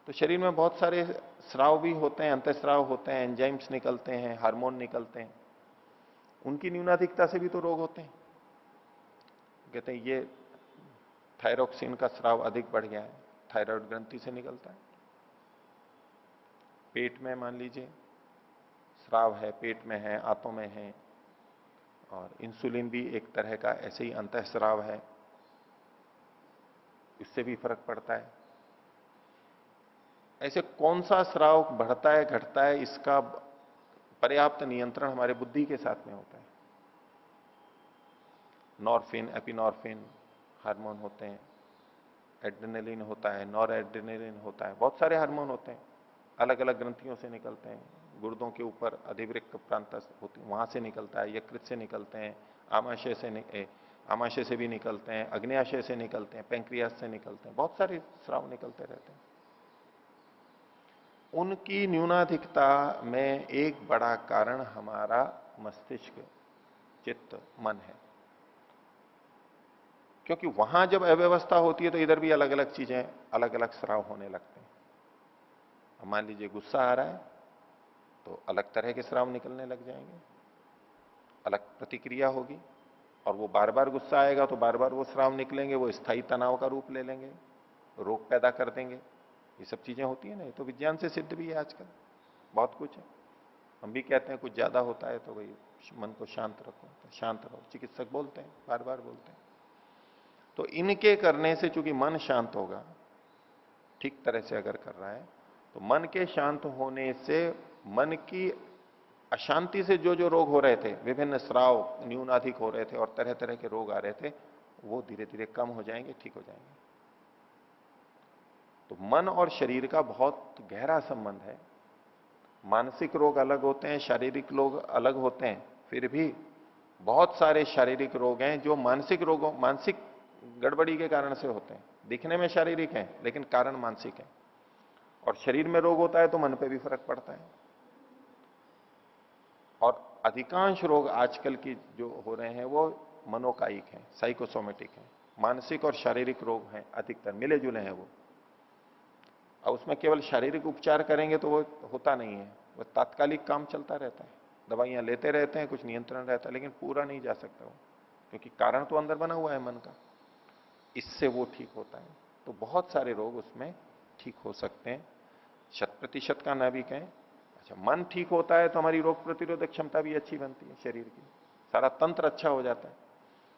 तो शरीर में बहुत सारे स्राव भी होते हैं, अंतःस्राव होते हैं, एंजाइम्स निकलते हैं, हार्मोन निकलते हैं, उनकी न्यूनाधिकता से भी तो रोग होते हैं। कहते हैं ये थायरोक्सिन का स्राव अधिक बढ़ गया है, थायराइड ग्रंथि से निकलता है। पेट में मान लीजिए स्राव है, पेट में है, आंतों में है, और इंसुलिन भी एक तरह का ऐसे ही अंतःस्राव है, इससे भी फर्क पड़ता है। ऐसे कौन सा स्राव बढ़ता है घटता है, इसका पर्याप्त नियंत्रण हमारे बुद्धि के साथ में होता है। नॉर्फिन, एपिनॉर्फिन हार्मोन होते हैं, एड्रेनलिन होता है, नॉर एड्रेनलिन होता है, बहुत सारे हार्मोन होते हैं, अलग अलग ग्रंथियों से निकलते हैं। गुर्दों के ऊपर अधिवृक्क प्रांत होती, वहां से निकलता है, यकृत से निकलते हैं, आमाशय से भी निकलते हैं, अग्न्याशय से निकलते हैं, पैंक्रियास से निकलते हैं, बहुत सारे स्राव निकलते रहते हैं। उनकी न्यूनाधिकता में एक बड़ा कारण हमारा मस्तिष्क, चित्त, मन है। क्योंकि वहां जब अव्यवस्था होती है तो इधर भी अलग अलग चीजें, अलग अलग स्राव होने लगते हैं। मान लीजिए गुस्सा आ रहा है तो अलग तरह के स्राव निकलने लग जाएंगे, अलग प्रतिक्रिया होगी, और वो बार बार गुस्सा आएगा तो बार बार वो स्राव निकलेंगे, वो स्थायी तनाव का रूप ले लेंगे, रोग पैदा कर देंगे। ये सब चीजें होती है ना, ये तो विज्ञान से सिद्ध भी है आजकल, बहुत कुछ है। हम भी कहते हैं कुछ ज्यादा होता है तो भाई मन को शांत रखो, तो शांत रहो, चिकित्सक बोलते हैं, बार बार बोलते हैं। तो इनके करने से चूंकि मन शांत होगा, ठीक तरह से अगर कर रहा है, तो मन के शांत होने से मन की अशांति से जो जो रोग हो रहे थे, विभिन्न स्राव न्यूनाधिक हो रहे थे और तरह तरह के रोग आ रहे थे, वो धीरे धीरे कम हो जाएंगे, ठीक हो जाएंगे। तो मन और शरीर का बहुत गहरा संबंध है। मानसिक रोग अलग होते हैं, शारीरिक रोग अलग होते हैं, फिर भी बहुत सारे शारीरिक रोग हैं जो मानसिक रोगों, मानसिक गड़बड़ी के कारण से होते हैं। दिखने में शारीरिक हैं लेकिन कारण मानसिक है। और शरीर में रोग होता है तो मन पे भी फर्क पड़ता है। और अधिकांश रोग आजकल की जो हो रहे हैं वो मनोकायिक हैं, साइकोसोमेटिक हैं। मानसिक और शारीरिक रोग हैं, अधिकतर मिले जुले हैं वो। अब उसमें केवल शारीरिक उपचार करेंगे तो वो होता नहीं है, वो तात्कालिक काम चलता रहता है, दवाइयां लेते रहते हैं, कुछ नियंत्रण रहता है, लेकिन पूरा नहीं जा सकता वो, क्योंकि कारण तो अंदर बना हुआ है मन का, इससे वो ठीक होता है। तो बहुत सारे रोग उसमें ठीक हो सकते हैं, 100% का ना भी कहें। अच्छा, मन ठीक होता है तो हमारी रोग प्रतिरोधक क्षमता भी अच्छी बनती है, शरीर की सारा तंत्र अच्छा हो जाता है।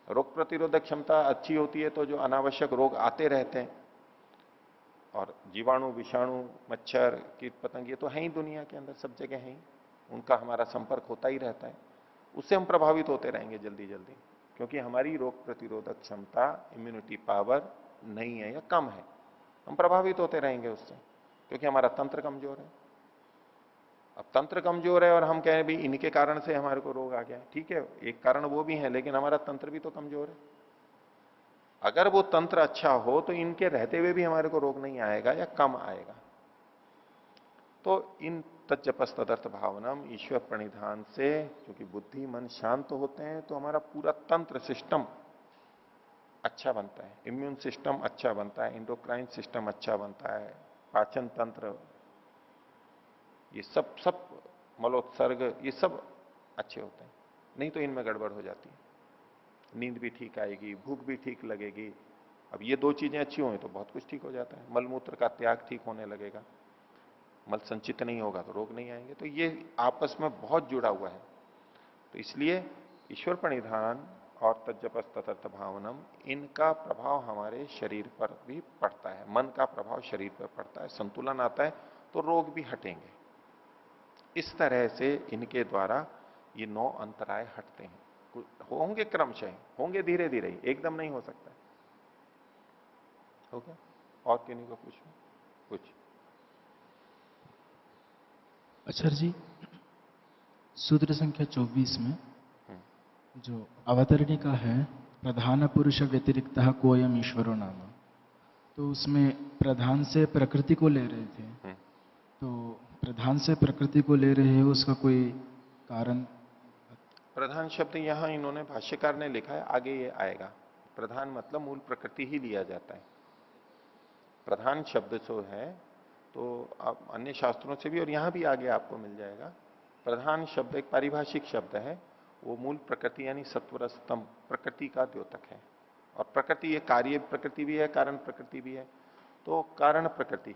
रोग प्रतिरोधक क्षमता अच्छी होती है तो जो अनावश्यक रोग आते रहते हैं, और जीवाणु, विषाणु, मच्छर, कीट पतंग, ये तो है ही दुनिया के अंदर, सब जगह है ही, उनका हमारा संपर्क होता ही रहता है, उससे हम प्रभावित होते रहेंगे जल्दी जल्दी, क्योंकि हमारी रोग प्रतिरोधक क्षमता, इम्यूनिटी पावर नहीं है या कम है, हम प्रभावित होते रहेंगे उससे, क्योंकि हमारा तंत्र कमजोर है। अब तंत्र कमजोर है और हम कहें भी इनके कारण से हमारे को रोग आ गया, ठीक है, एक कारण वो भी है, लेकिन हमारा तंत्र भी तो कमजोर है। अगर वो तंत्र अच्छा हो तो इनके रहते हुए भी हमारे को रोग नहीं आएगा या कम आएगा। तो इन तज्जपस तदर्थ भावनम, ईश्वर प्रणिधान से क्योंकि बुद्धि मन शांत होते हैं तो हमारा पूरा तंत्र सिस्टम अच्छा बनता है, इम्यून सिस्टम अच्छा बनता है, इंडोक्राइन सिस्टम अच्छा बनता है, पाचन तंत्र, ये सब सब मलोत्सर्ग, ये सब अच्छे होते हैं। नहीं तो इनमें गड़बड़ हो जाती है, नींद भी ठीक आएगी, भूख भी ठीक लगेगी। अब ये दो चीजें अच्छी हुई तो बहुत कुछ ठीक हो जाता है, मलमूत्र का त्याग ठीक होने लगेगा, मल संचित नहीं होगा तो रोग नहीं आएंगे। तो ये आपस में बहुत जुड़ा हुआ है। तो इसलिए ईश्वर प्रणिधान और तज्जपस ततर्थ भावनम, इनका प्रभाव हमारे शरीर पर भी पड़ता है, मन का प्रभाव शरीर पर पड़ता है, संतुलन आता है तो रोग भी हटेंगे। इस तरह से इनके द्वारा ये 9 अंतराय हटते हैं। होंगे क्रमशः, होंगे धीरे धीरे, एकदम नहीं हो सकता। हो गया? और किन्हीं को पूछो कुछ? आचार्य जी, सूत्र संख्या 24 में हम्म, जो अवतरणिका है, प्रधान पुरुष व्यतिरिक्तः कोयम ईश्वरो नाम, तो उसमें प्रधान से प्रकृति को ले रहे थे। हम्म। तो प्रधान से प्रकृति को ले रहे हो, उसका कोई कारण? प्रधान शब्द यहां इन्होंने भाष्यकार ने लिखा है, आगे ये आएगा। प्रधान मतलब मूल प्रकृति ही लिया जाता है। प्रधान शब्द जो है, तो आप अन्य शास्त्रों से भी और यहां भी आगे आपको मिल जाएगा। प्रधान शब्द एक पारिभाषिक शब्द है, वो मूल प्रकृति यानी सत्वर स्तंभ प्रकृति का द्योतक है। और प्रकृति ये कार्य प्रकृति भी है, कारण प्रकृति भी है। तो कारण प्रकृति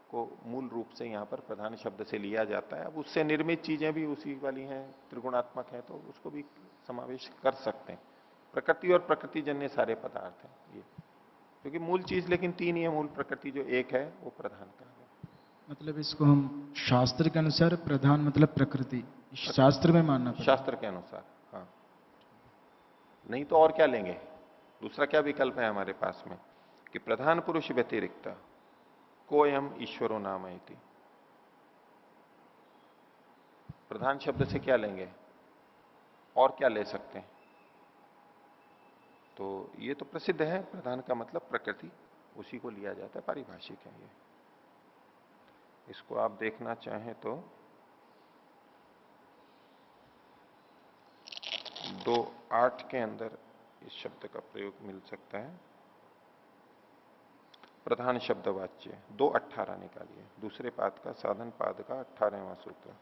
को मूल रूप से यहाँ पर प्रधान शब्द से लिया जाता है। अब उससे निर्मित चीजें भी उसी वाली हैं, त्रिगुणात्मक है, तो उसको भी समावेश कर सकते हैं। प्रकृति और प्रकृति जन्य सारे पदार्थ हैं ये, क्योंकि मूल चीज लेकिन तीन ही है। मूल प्रकृति जो एक है वो प्रधान का है। मतलब इसको हम शास्त्र के अनुसार प्रधान मतलब प्रकृति शास्त्र में मानना पड़ेगा। शास्त्र के अनुसार, हाँ। नहीं तो और क्या लेंगे, दूसरा क्या विकल्प है हमारे पास में कि प्रधान पुरुष व्यतिरिक्त कोयम ईश्वरो नाम इति। प्रधान शब्द से क्या लेंगे और क्या ले सकते हैं? तो ये तो प्रसिद्ध है, प्रधान का मतलब प्रकृति, उसी को लिया जाता है, पारिभाषिक है ये। इसको आप देखना चाहें तो 2:8 के अंदर इस शब्द का प्रयोग मिल सकता है। प्रधान शब्द वाच्य 2:18 निकालिए, दूसरे पाद का साधन पाद का 18वां सूत्र।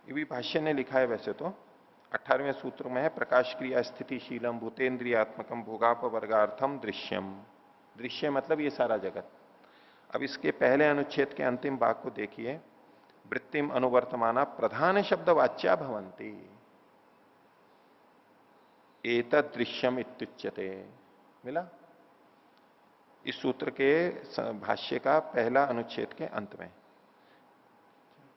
ये भी भाष्य ने लिखा है वैसे तो। 18वें सूत्र में है, प्रकाश क्रिया स्थितिशीलम भूतेन्द्रियात्मकम भोगाप वर्गार्थम दृश्यम। दृश्य मतलब ये सारा जगत। अब इसके पहले अनुच्छेद के अंतिम भाग को देखिए, वृत्तिम अनुवर्तमाना प्रधान शब्द वाच्या भवंती एतद दृश्यम इत्युच्यते। मिला इस सूत्र के भाष्य का पहला अनुच्छेद के अंत में।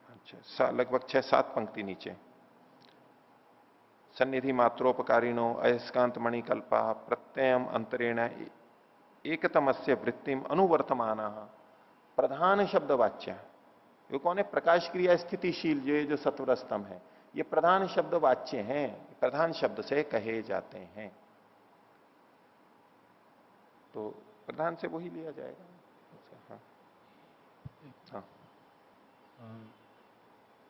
अच्छा, लगभग 6-7 पंक्ति नीचे। सन्निधि मात्रोपकारिणो अयस्कांत मणिकल्पा प्रत्ययम अंतरेण एकतमस्य वृत्तिम अनुवर्तमाना प्रधान शब्द वाच्य। ये कौन है? प्रकाश क्रिया स्थितिशील जो सत्वर स्तंभ है, ये प्रधान शब्द वाच्य हैं, प्रधान शब्द से कहे जाते हैं। तो प्रधान से वही लिया जाएगा। हाँ, हाँ।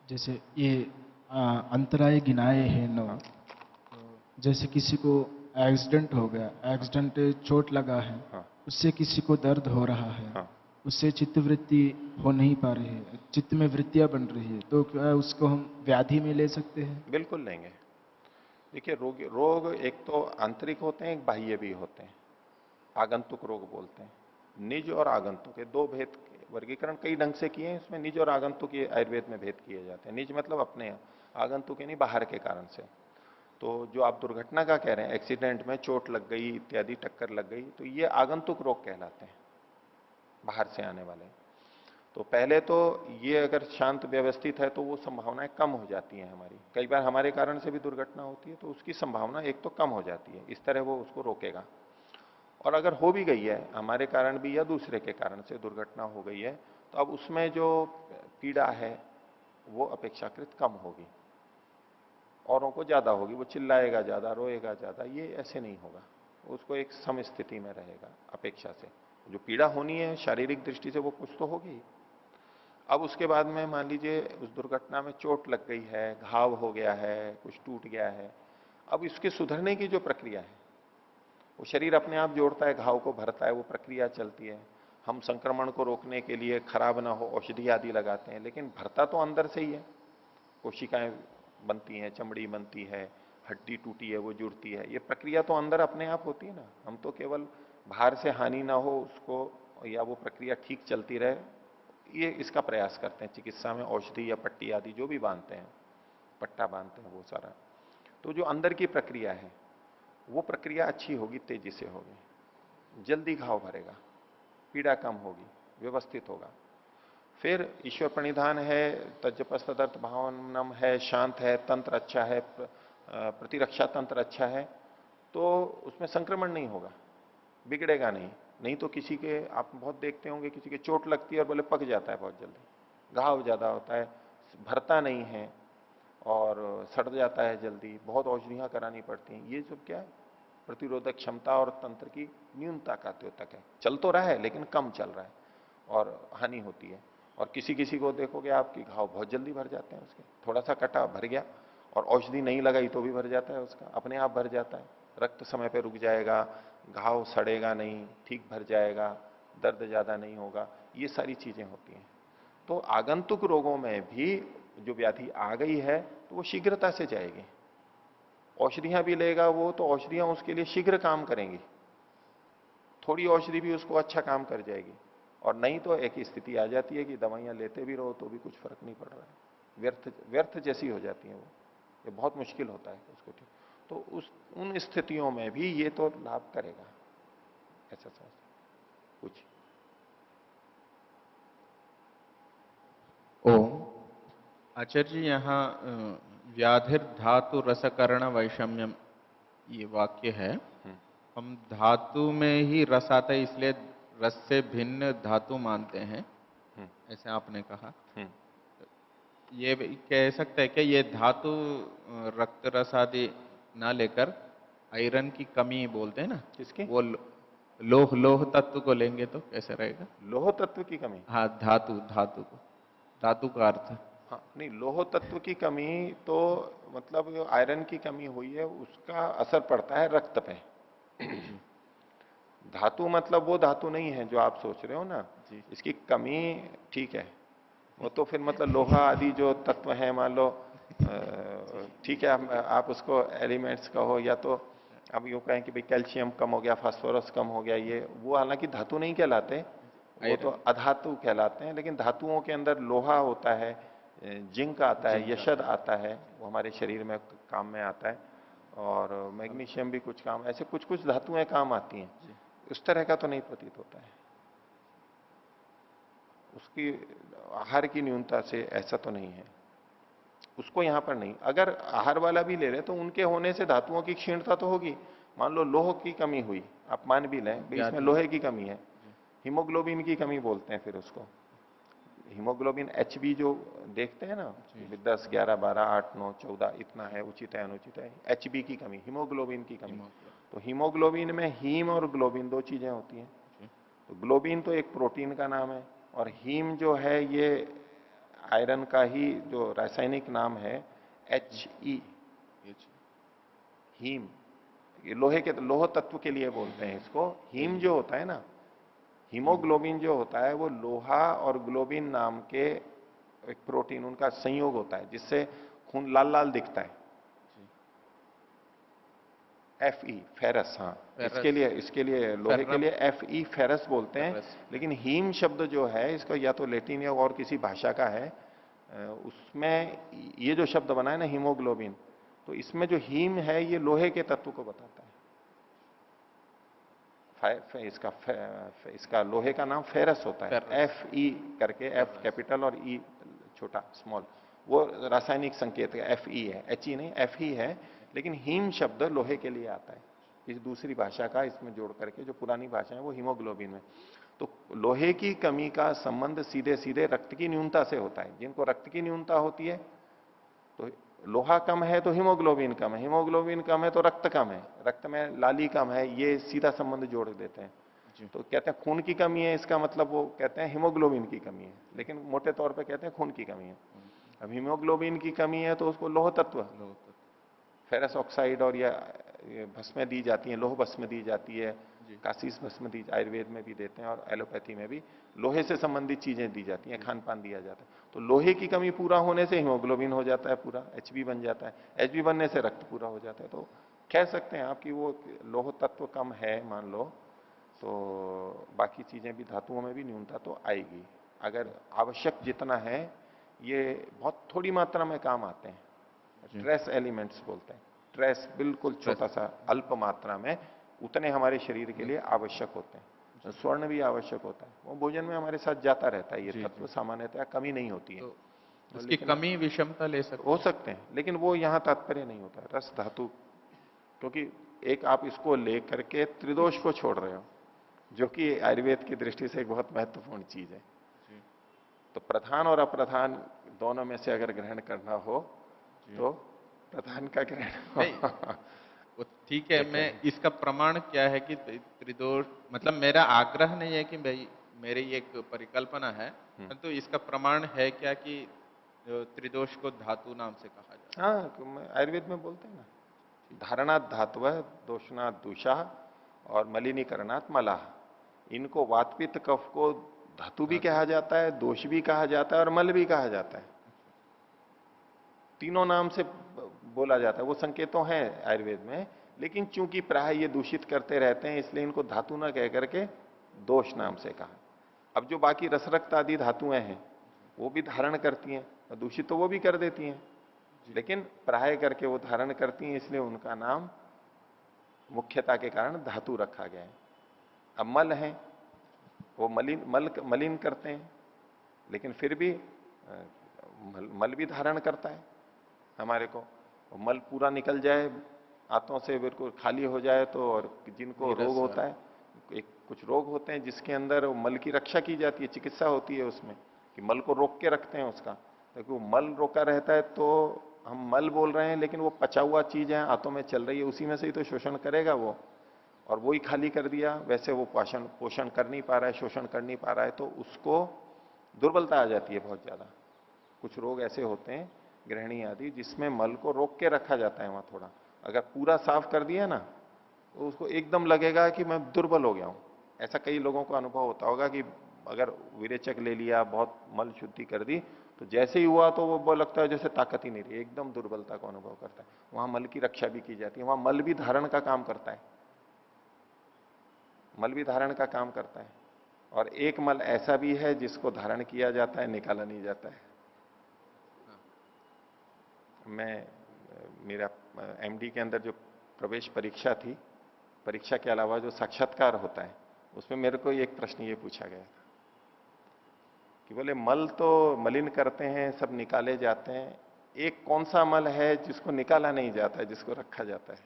जैसे ये अंतराय गिनाए हैं 9। हाँ। तो जैसे किसी को एक्सीडेंट हो गया, एक्सीडेंट चोट लगा है, हाँ। उससे किसी को दर्द हो रहा है, हाँ। उससे चित्त वृत्ति हो नहीं पा रही है, चित्त में वृत्तियां बन रही है, तो क्या उसको हम व्याधि में ले सकते हैं? बिल्कुल लेंगे। देखिए, रोग एक तो आंतरिक होते हैं, एक बाह्य भी होते हैं। आगंतुक रोग बोलते हैं। निज और आगंतुक, ये दो भेद वर्गीकरण कई ढंग से किए हैं। इसमें निज और आगंतुक ये आयुर्वेद में भेद किए जाते हैं। निज मतलब अपने, आगंतुक यानी बाहर के कारण से। तो जो आप दुर्घटना का कह रहे हैं, एक्सीडेंट में चोट लग गई इत्यादि, टक्कर लग गई, तो ये आगंतुक रोग कहलाते हैं, बाहर से आने वाले। तो पहले तो ये अगर शांत व्यवस्थित है तो वो संभावनाएं कम हो जाती हैं हमारी। कई बार हमारे कारण से भी दुर्घटना होती है, तो उसकी संभावना एक तो कम हो जाती है, इस तरह वो उसको रोकेगा। और अगर हो भी गई है हमारे कारण भी या दूसरे के कारण से दुर्घटना हो गई है, तो अब उसमें जो पीड़ा है वो अपेक्षाकृत कम होगी, औरों को ज्यादा होगी। वो चिल्लाएगा ज्यादा, रोएगा ज्यादा, ये ऐसे नहीं होगा। उसको एक सम स्थिति में रहेगा अपेक्षा से। जो पीड़ा होनी है शारीरिक दृष्टि से वो कुछ तो होगी। अब उसके बाद में मान लीजिए उस दुर्घटना में चोट लग गई है, घाव हो गया है, कुछ टूट गया है। अब इसके सुधरने की जो प्रक्रिया है, वो शरीर अपने आप जोड़ता है, घाव को भरता है, वो प्रक्रिया चलती है। हम संक्रमण को रोकने के लिए खराब ना हो औषधि आदि लगाते हैं, लेकिन भरता तो अंदर से ही है। कोशिकाएं बनती हैं, चमड़ी बनती है, हड्डी टूटी है वो जुड़ती है, ये प्रक्रिया तो अंदर अपने आप होती है ना। हम तो केवल बाहर से हानि ना हो उसको, या वो प्रक्रिया ठीक चलती रहे, ये इसका प्रयास करते हैं। चिकित्सा में औषधि या पट्टी आदि जो भी बांधते हैं, पट्टा बांधते हैं, वो सारा। तो जो अंदर की प्रक्रिया है वो प्रक्रिया अच्छी होगी, तेजी से होगी, जल्दी घाव भरेगा, पीड़ा कम होगी, व्यवस्थित होगा। फिर ईश्वर प्रणिधान है, तजपस तदर्थ भावनम है, शांत है, तंत्र अच्छा है, प्रतिरक्षा तंत्र अच्छा है, तो उसमें संक्रमण नहीं होगा, बिगड़ेगा नहीं। नहीं तो किसी के, आप बहुत देखते होंगे, किसी के चोट लगती है और बोले पक जाता है बहुत जल्दी, घाव ज्यादा होता है, भरता नहीं है और सड़ जाता है जल्दी, बहुत औषधियां करानी पड़ती हैं। ये सब क्या है, प्रतिरोधक क्षमता और तंत्र की न्यूनता का द्योतक है। चल तो रहा है लेकिन कम चल रहा है और हानि होती है। और किसी किसी को देखोगे आपकी घाव बहुत जल्दी भर जाते हैं उसके, थोड़ा सा कटा भर गया और औषधि नहीं लगाई तो भी भर जाता है उसका, अपने आप भर जाता है। रक्त समय पे रुक जाएगा, घाव सड़ेगा नहीं, ठीक भर जाएगा, दर्द ज्यादा नहीं होगा, ये सारी चीजें होती हैं। तो आगंतुक रोगों में भी जो व्याधि आ गई है तो वो शीघ्रता से जाएगी। औषधियां भी लेगा वो तो औषधियां उसके लिए शीघ्र काम करेंगी, थोड़ी औषधि भी उसको अच्छा काम कर जाएगी। और नहीं तो एक स्थिति आ जाती है कि दवाइयां लेते भी रहो तो भी कुछ फर्क नहीं पड़ रहा है, व्यर्थ व्यर्थ जैसी हो जाती है वो, ये बहुत मुश्किल होता है उसको ठीक। तो उस उन स्थितियों में भी ये तो लाभ करेगा, ऐसा समझ कुछ। ओम। आचार्य जी, यहाँ व्याधिर धातु रसकरण वैषम्यम ये वाक्य है। हम्म, हम धातु में ही रस आता है इसलिए रस से भिन्न धातु मानते हैं, हम्म, ऐसे आपने कहा। हम्म। ये भी कह सकते हैं कि ये धातु रक्त रस आदि ना लेकर आयरन की कमी बोलते हैं ना, किसकी? वो लोह लोह तत्व को लेंगे तो कैसे रहेगा? लोह तत्व की कमी? हाँ, धातु धातु को, धातु का अर्थ। हाँ नहीं, लोह तत्व की कमी तो मतलब जो आयरन की कमी हुई है उसका असर पड़ता है रक्त पे। जी धातु मतलब वो धातु नहीं है जो आप सोच रहे हो ना, जी इसकी कमी ठीक है। वो तो फिर मतलब लोहा आदि जो तत्व है मान लो, ठीक है, आप उसको एलिमेंट्स कहो या तो अब यूं कहें कि भाई कैल्शियम कम हो गया, फास्फोरस कम हो गया, ये वो हालांकि धातु नहीं कहलाते, वो तो आयरन। अधातु कहलाते हैं। लेकिन धातुओं के अंदर लोहा होता है, जिंक आता है, जिंक यशद आता है। आता है, वो हमारे शरीर में काम में आता है। और मैग्नीशियम भी कुछ काम, ऐसे कुछ कुछ धातुएं काम आती हैं। जी उस तरह का तो नहीं प्रतीत होता है, उसकी आहार की न्यूनता से ऐसा तो नहीं है। उसको यहां पर नहीं, अगर आहार वाला भी ले ले तो उनके होने से धातुओं की क्षीणता तो होगी। मान लो लोह की कमी हुई, आप मान भी लें भाई इसमें व्याधि। लोहे की कमी है, जी हीमोग्लोबिन की कमी बोलते हैं फिर उसको। हीमोग्लोबिन एचबी जो देखते हैं ना, जी कि 10 11 12 8 9 14 इतना है, उचित है अनुचित है, एचबी की कमी, हीमोग्लोबिन की कमी। हीमोग्लोबिन। तो हीमोग्लोबिन में हीम और ग्लोबिन दो चीजें होती हैं। जी तो ग्लोबिन तो एक प्रोटीन का नाम है और हीम जो है ये आयरन का ही जो रासायनिक नाम है, जी एच ई। ये जी। हीम ये लोहे के लोह तत्व के लिए बोलते हैं इसको। हीम जो होता है ना, हीम। हीमोग्लोबिन जो होता है वो लोहा और ग्लोबिन नाम के एक प्रोटीन, उनका संयोग होता है जिससे खून लाल लाल दिखता है। जी एफ ई फेरस, हाँ, फेरस। इसके लिए लोहे के फेर्रम। लिए एफ ई फेरस बोलते हैं। फेरस। लेकिन हीम शब्द जो है इसका या तो लेटिन या और किसी भाषा का है, उसमें ये जो शब्द बना है ना हीमोग्लोबिन, तो इसमें जो हीम है ये लोहे के तत्व को बताता है। इसका लोहे का नाम फेरस होता है, फेरस। एफ ई करके, एफ फेरस। कैपिटल और ई छोटा स्मॉल, वो रासायनिक संकेत एफ ई है, एच ई नहीं, एफ ई है। लेकिन हीम शब्द लोहे के लिए आता है, इस दूसरी भाषा का इसमें जोड़ करके, जो पुरानी भाषा है वो हीमोग्लोबिन में। तो लोहे की कमी का संबंध सीधे सीधे रक्त की न्यूनता से होता है। जिनको रक्त की न्यूनता होती है तो लोहा कम है तो हीमोग्लोबिन कम है, हीमोग्लोबिन कम है तो रक्त कम है, रक्त में लाली कम है, ये सीधा संबंध जोड़ देते हैं। जी तो कहते हैं खून की कमी है, इसका मतलब वो कहते हैं हीमोग्लोबिन की कमी है, लेकिन मोटे तौर पे कहते हैं खून की कमी है। अब हीमोग्लोबिन की कमी है तो उसको लोह तत्व, लोह तत्व। फेरस ऑक्साइड और या ये भस्में दी जाती हैं, लोह भस्म दी जाती है, जी कासीस भस्म दी, आयुर्वेद में भी देते हैं और एलोपैथी में भी लोहे से संबंधित चीजें दी जाती हैं, खान पान दिया जाता है। तो लोहे की कमी पूरा होने से हीमोग्लोबिन हो जाता है पूरा, एचबी बन जाता है, एचबी बनने से रक्त पूरा हो जाता है। तो कह सकते हैं आप कि वो लोह तत्व कम है मान लो, तो बाकी चीजें भी, धातुओं में भी न्यूनता तो आएगी। अगर आवश्यक जितना है, ये बहुत थोड़ी मात्रा में काम आते हैं, जी। ट्रेस एलिमेंट्स बोलते हैं। ट्रेस बिल्कुल स्ट्रेस। छोटा सा अल्प मात्रा में उतने हमारे शरीर के लिए आवश्यक होते हैं। तो स्वर्ण भी आवश्यक होता है, वो भोजन में हमारे साथ जाता रहता है, ये जी तत्व जी। सामान्यतः कमी नहीं होती है। तो उसकी लेकिन कमी विषमता ले सकते हो हैं। सकते हैं, लेकिन वो यहां तात्पर्य नहीं होता रस धातु, क्योंकि एक आप इसको लेकर के त्रिदोष को छोड़ रहे हो, जो कि आयुर्वेद की दृष्टि से एक बहुत महत्वपूर्ण चीज है। जी तो प्रधान और अप्रधान दोनों में से अगर ग्रहण करना हो तो प्रधान का ग्रहण नहीं, वो ठीक है। मैं इसका प्रमाण क्या है कि त्रिदोष, मतलब मेरा आग्रह नहीं है कि भाई, मेरी एक परिकल्पना है, परंतु इसका प्रमाण है क्या कि त्रिदोष को धातु नाम से कहा जाता है? हाँ, आयुर्वेद में बोलते हैं ना, धारणात् धातव, दोषणात् दूषा और मलिनीकरणात् मलाह। इनको वात पित्त कफ को धातु भी कहा जाता है, दोष भी कहा जाता है और मल भी कहा जाता है। तीनों नाम से बोला जाता है, वो संकेतों हैं आयुर्वेद में, लेकिन चूंकि प्राय ये दूषित करते रहते हैं इसलिए इनको धातु ना कह करके दोष नाम से कहा। अब जो बाकी रसरक्त आदि धातुएं हैं वो भी धारण करती हैं, दूषित तो वो भी कर देती हैं, लेकिन प्राय करके वो धारण करती हैं, इसलिए उनका नाम मुख्यता के कारण धातु रखा गया है। अब मल है, वो मलिन करते हैं, लेकिन फिर भी मल भी धारण करता है हमारे को। और मल पूरा निकल जाए आंतों से, बिल्कुल खाली हो जाए तो, और जिनको रोग होता है, कुछ रोग होते हैं जिसके अंदर मल की रक्षा की जाती है, चिकित्सा होती है उसमें कि मल को रोक के रखते हैं उसका, क्योंकि वो मल रोका रहता है तो हम मल बोल रहे हैं, लेकिन वो पचा हुआ चीज है, आंतों में चल रही है, उसी में से ही तो शोषण करेगा वो, और वो ही खाली कर दिया, वैसे वो पोषण कर नहीं पा रहा है, शोषण कर नहीं पा रहा है, तो उसको दुर्बलता आ जाती है बहुत ज्यादा। कुछ रोग ऐसे होते हैं गृहिणी आदि जिसमें मल को रोक के रखा जाता है वहां थोड़ा, अगर पूरा साफ कर दिया ना तो उसको एकदम लगेगा कि मैं दुर्बल हो गया हूं। ऐसा कई लोगों को अनुभव होता होगा कि अगर विरेचक ले लिया, बहुत मल शुद्धि कर दी, तो जैसे ही हुआ तो वो लगता है जैसे ताकत ही नहीं रही, एकदम दुर्बलता को अनुभव करता है। वहां मल की रक्षा भी की जाती है, वहां मल भी धारण का काम करता है, मल भी धारण का काम करता है। और एक मल ऐसा भी है जिसको धारण किया जाता है, निकाला नहीं जाता है। मैं मेरा एमडी के अंदर जो प्रवेश परीक्षा थी, परीक्षा के अलावा जो साक्षात्कार होता है, उसमें मेरे को एक प्रश्न ये पूछा गया था कि बोले मल तो मलिन करते हैं, सब निकाले जाते हैं, एक कौन सा मल है जिसको निकाला नहीं जाता है, जिसको रखा जाता है?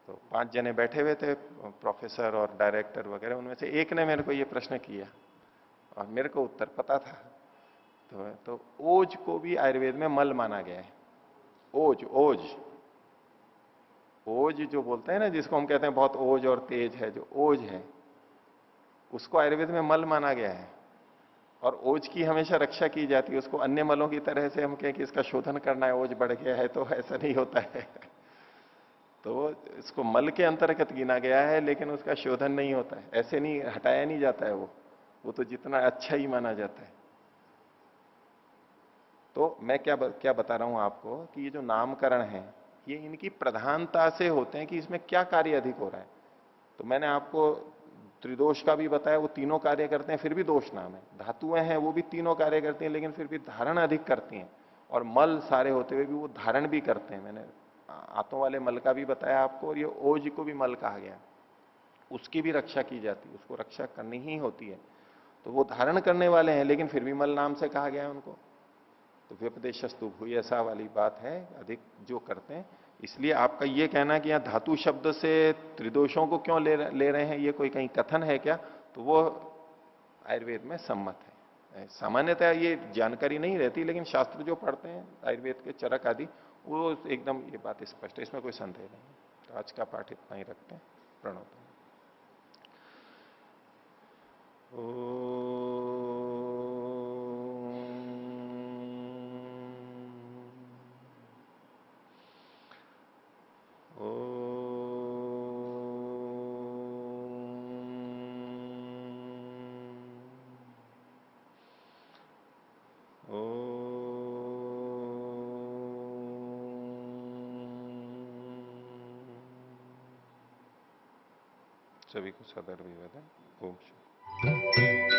तो 5 जने बैठे हुए थे, प्रोफेसर और डायरेक्टर वगैरह, उनमें से एक ने मेरे को ये प्रश्न किया और मेरे को उत्तर पता था। तो ओज को भी आयुर्वेद में मल माना गया है। ओज ओज ओज जो बोलते हैं ना, जिसको हम कहते हैं बहुत ओज और तेज है, जो ओज है उसको आयुर्वेद में मल माना गया है। और ओज की हमेशा रक्षा की जाती है, उसको अन्य मलों की तरह से हम कहें कि इसका शोधन करना है, ओज बढ़ गया है, तो ऐसा नहीं होता है। तो इसको मल के अंतर्गत गिना गया है, लेकिन उसका शोधन नहीं होता है, ऐसे नहीं हटाया नहीं जाता है वो तो जितना अच्छा ही माना जाता है। तो मैं क्या बता रहा हूं आपको कि ये जो नामकरण है ये इनकी प्रधानता से होते हैं कि इसमें क्या कार्य अधिक हो रहा है। तो मैंने आपको त्रिदोष का भी बताया, वो तीनों कार्य करते हैं फिर भी दोष नाम है। धातुएं हैं वो भी तीनों कार्य करती हैं, लेकिन फिर भी धारण अधिक करती हैं। और मल सारे होते हुए भी वो धारण भी करते हैं। मैंने आंतों वाले मल का भी बताया आपको, और ये ओज को भी मल कहा गया, उसकी भी रक्षा की जाती है, उसको रक्षा करनी ही होती है। तो वो धारण करने वाले हैं, लेकिन फिर भी मल नाम से कहा गया है उनको। तो व्यपदेशस्तु भूय ऐसा वाली बात है, अधिक जो करते हैं। इसलिए आपका ये कहना कि यहां धातु शब्द से त्रिदोषों को क्यों ले रहे हैं, ये कोई कहीं कथन है क्या, तो वो आयुर्वेद में सम्मत है। सामान्यतः ये जानकारी नहीं रहती, लेकिन शास्त्र जो पढ़ते हैं आयुर्वेद के चरक आदि, वो एकदम ये बात स्पष्ट है, इसमें कोई संदेह नहीं। तो आज का पाठ इतना ही रखते हैं। प्रणव। सभी को सदर विवेदन। ओम शांति।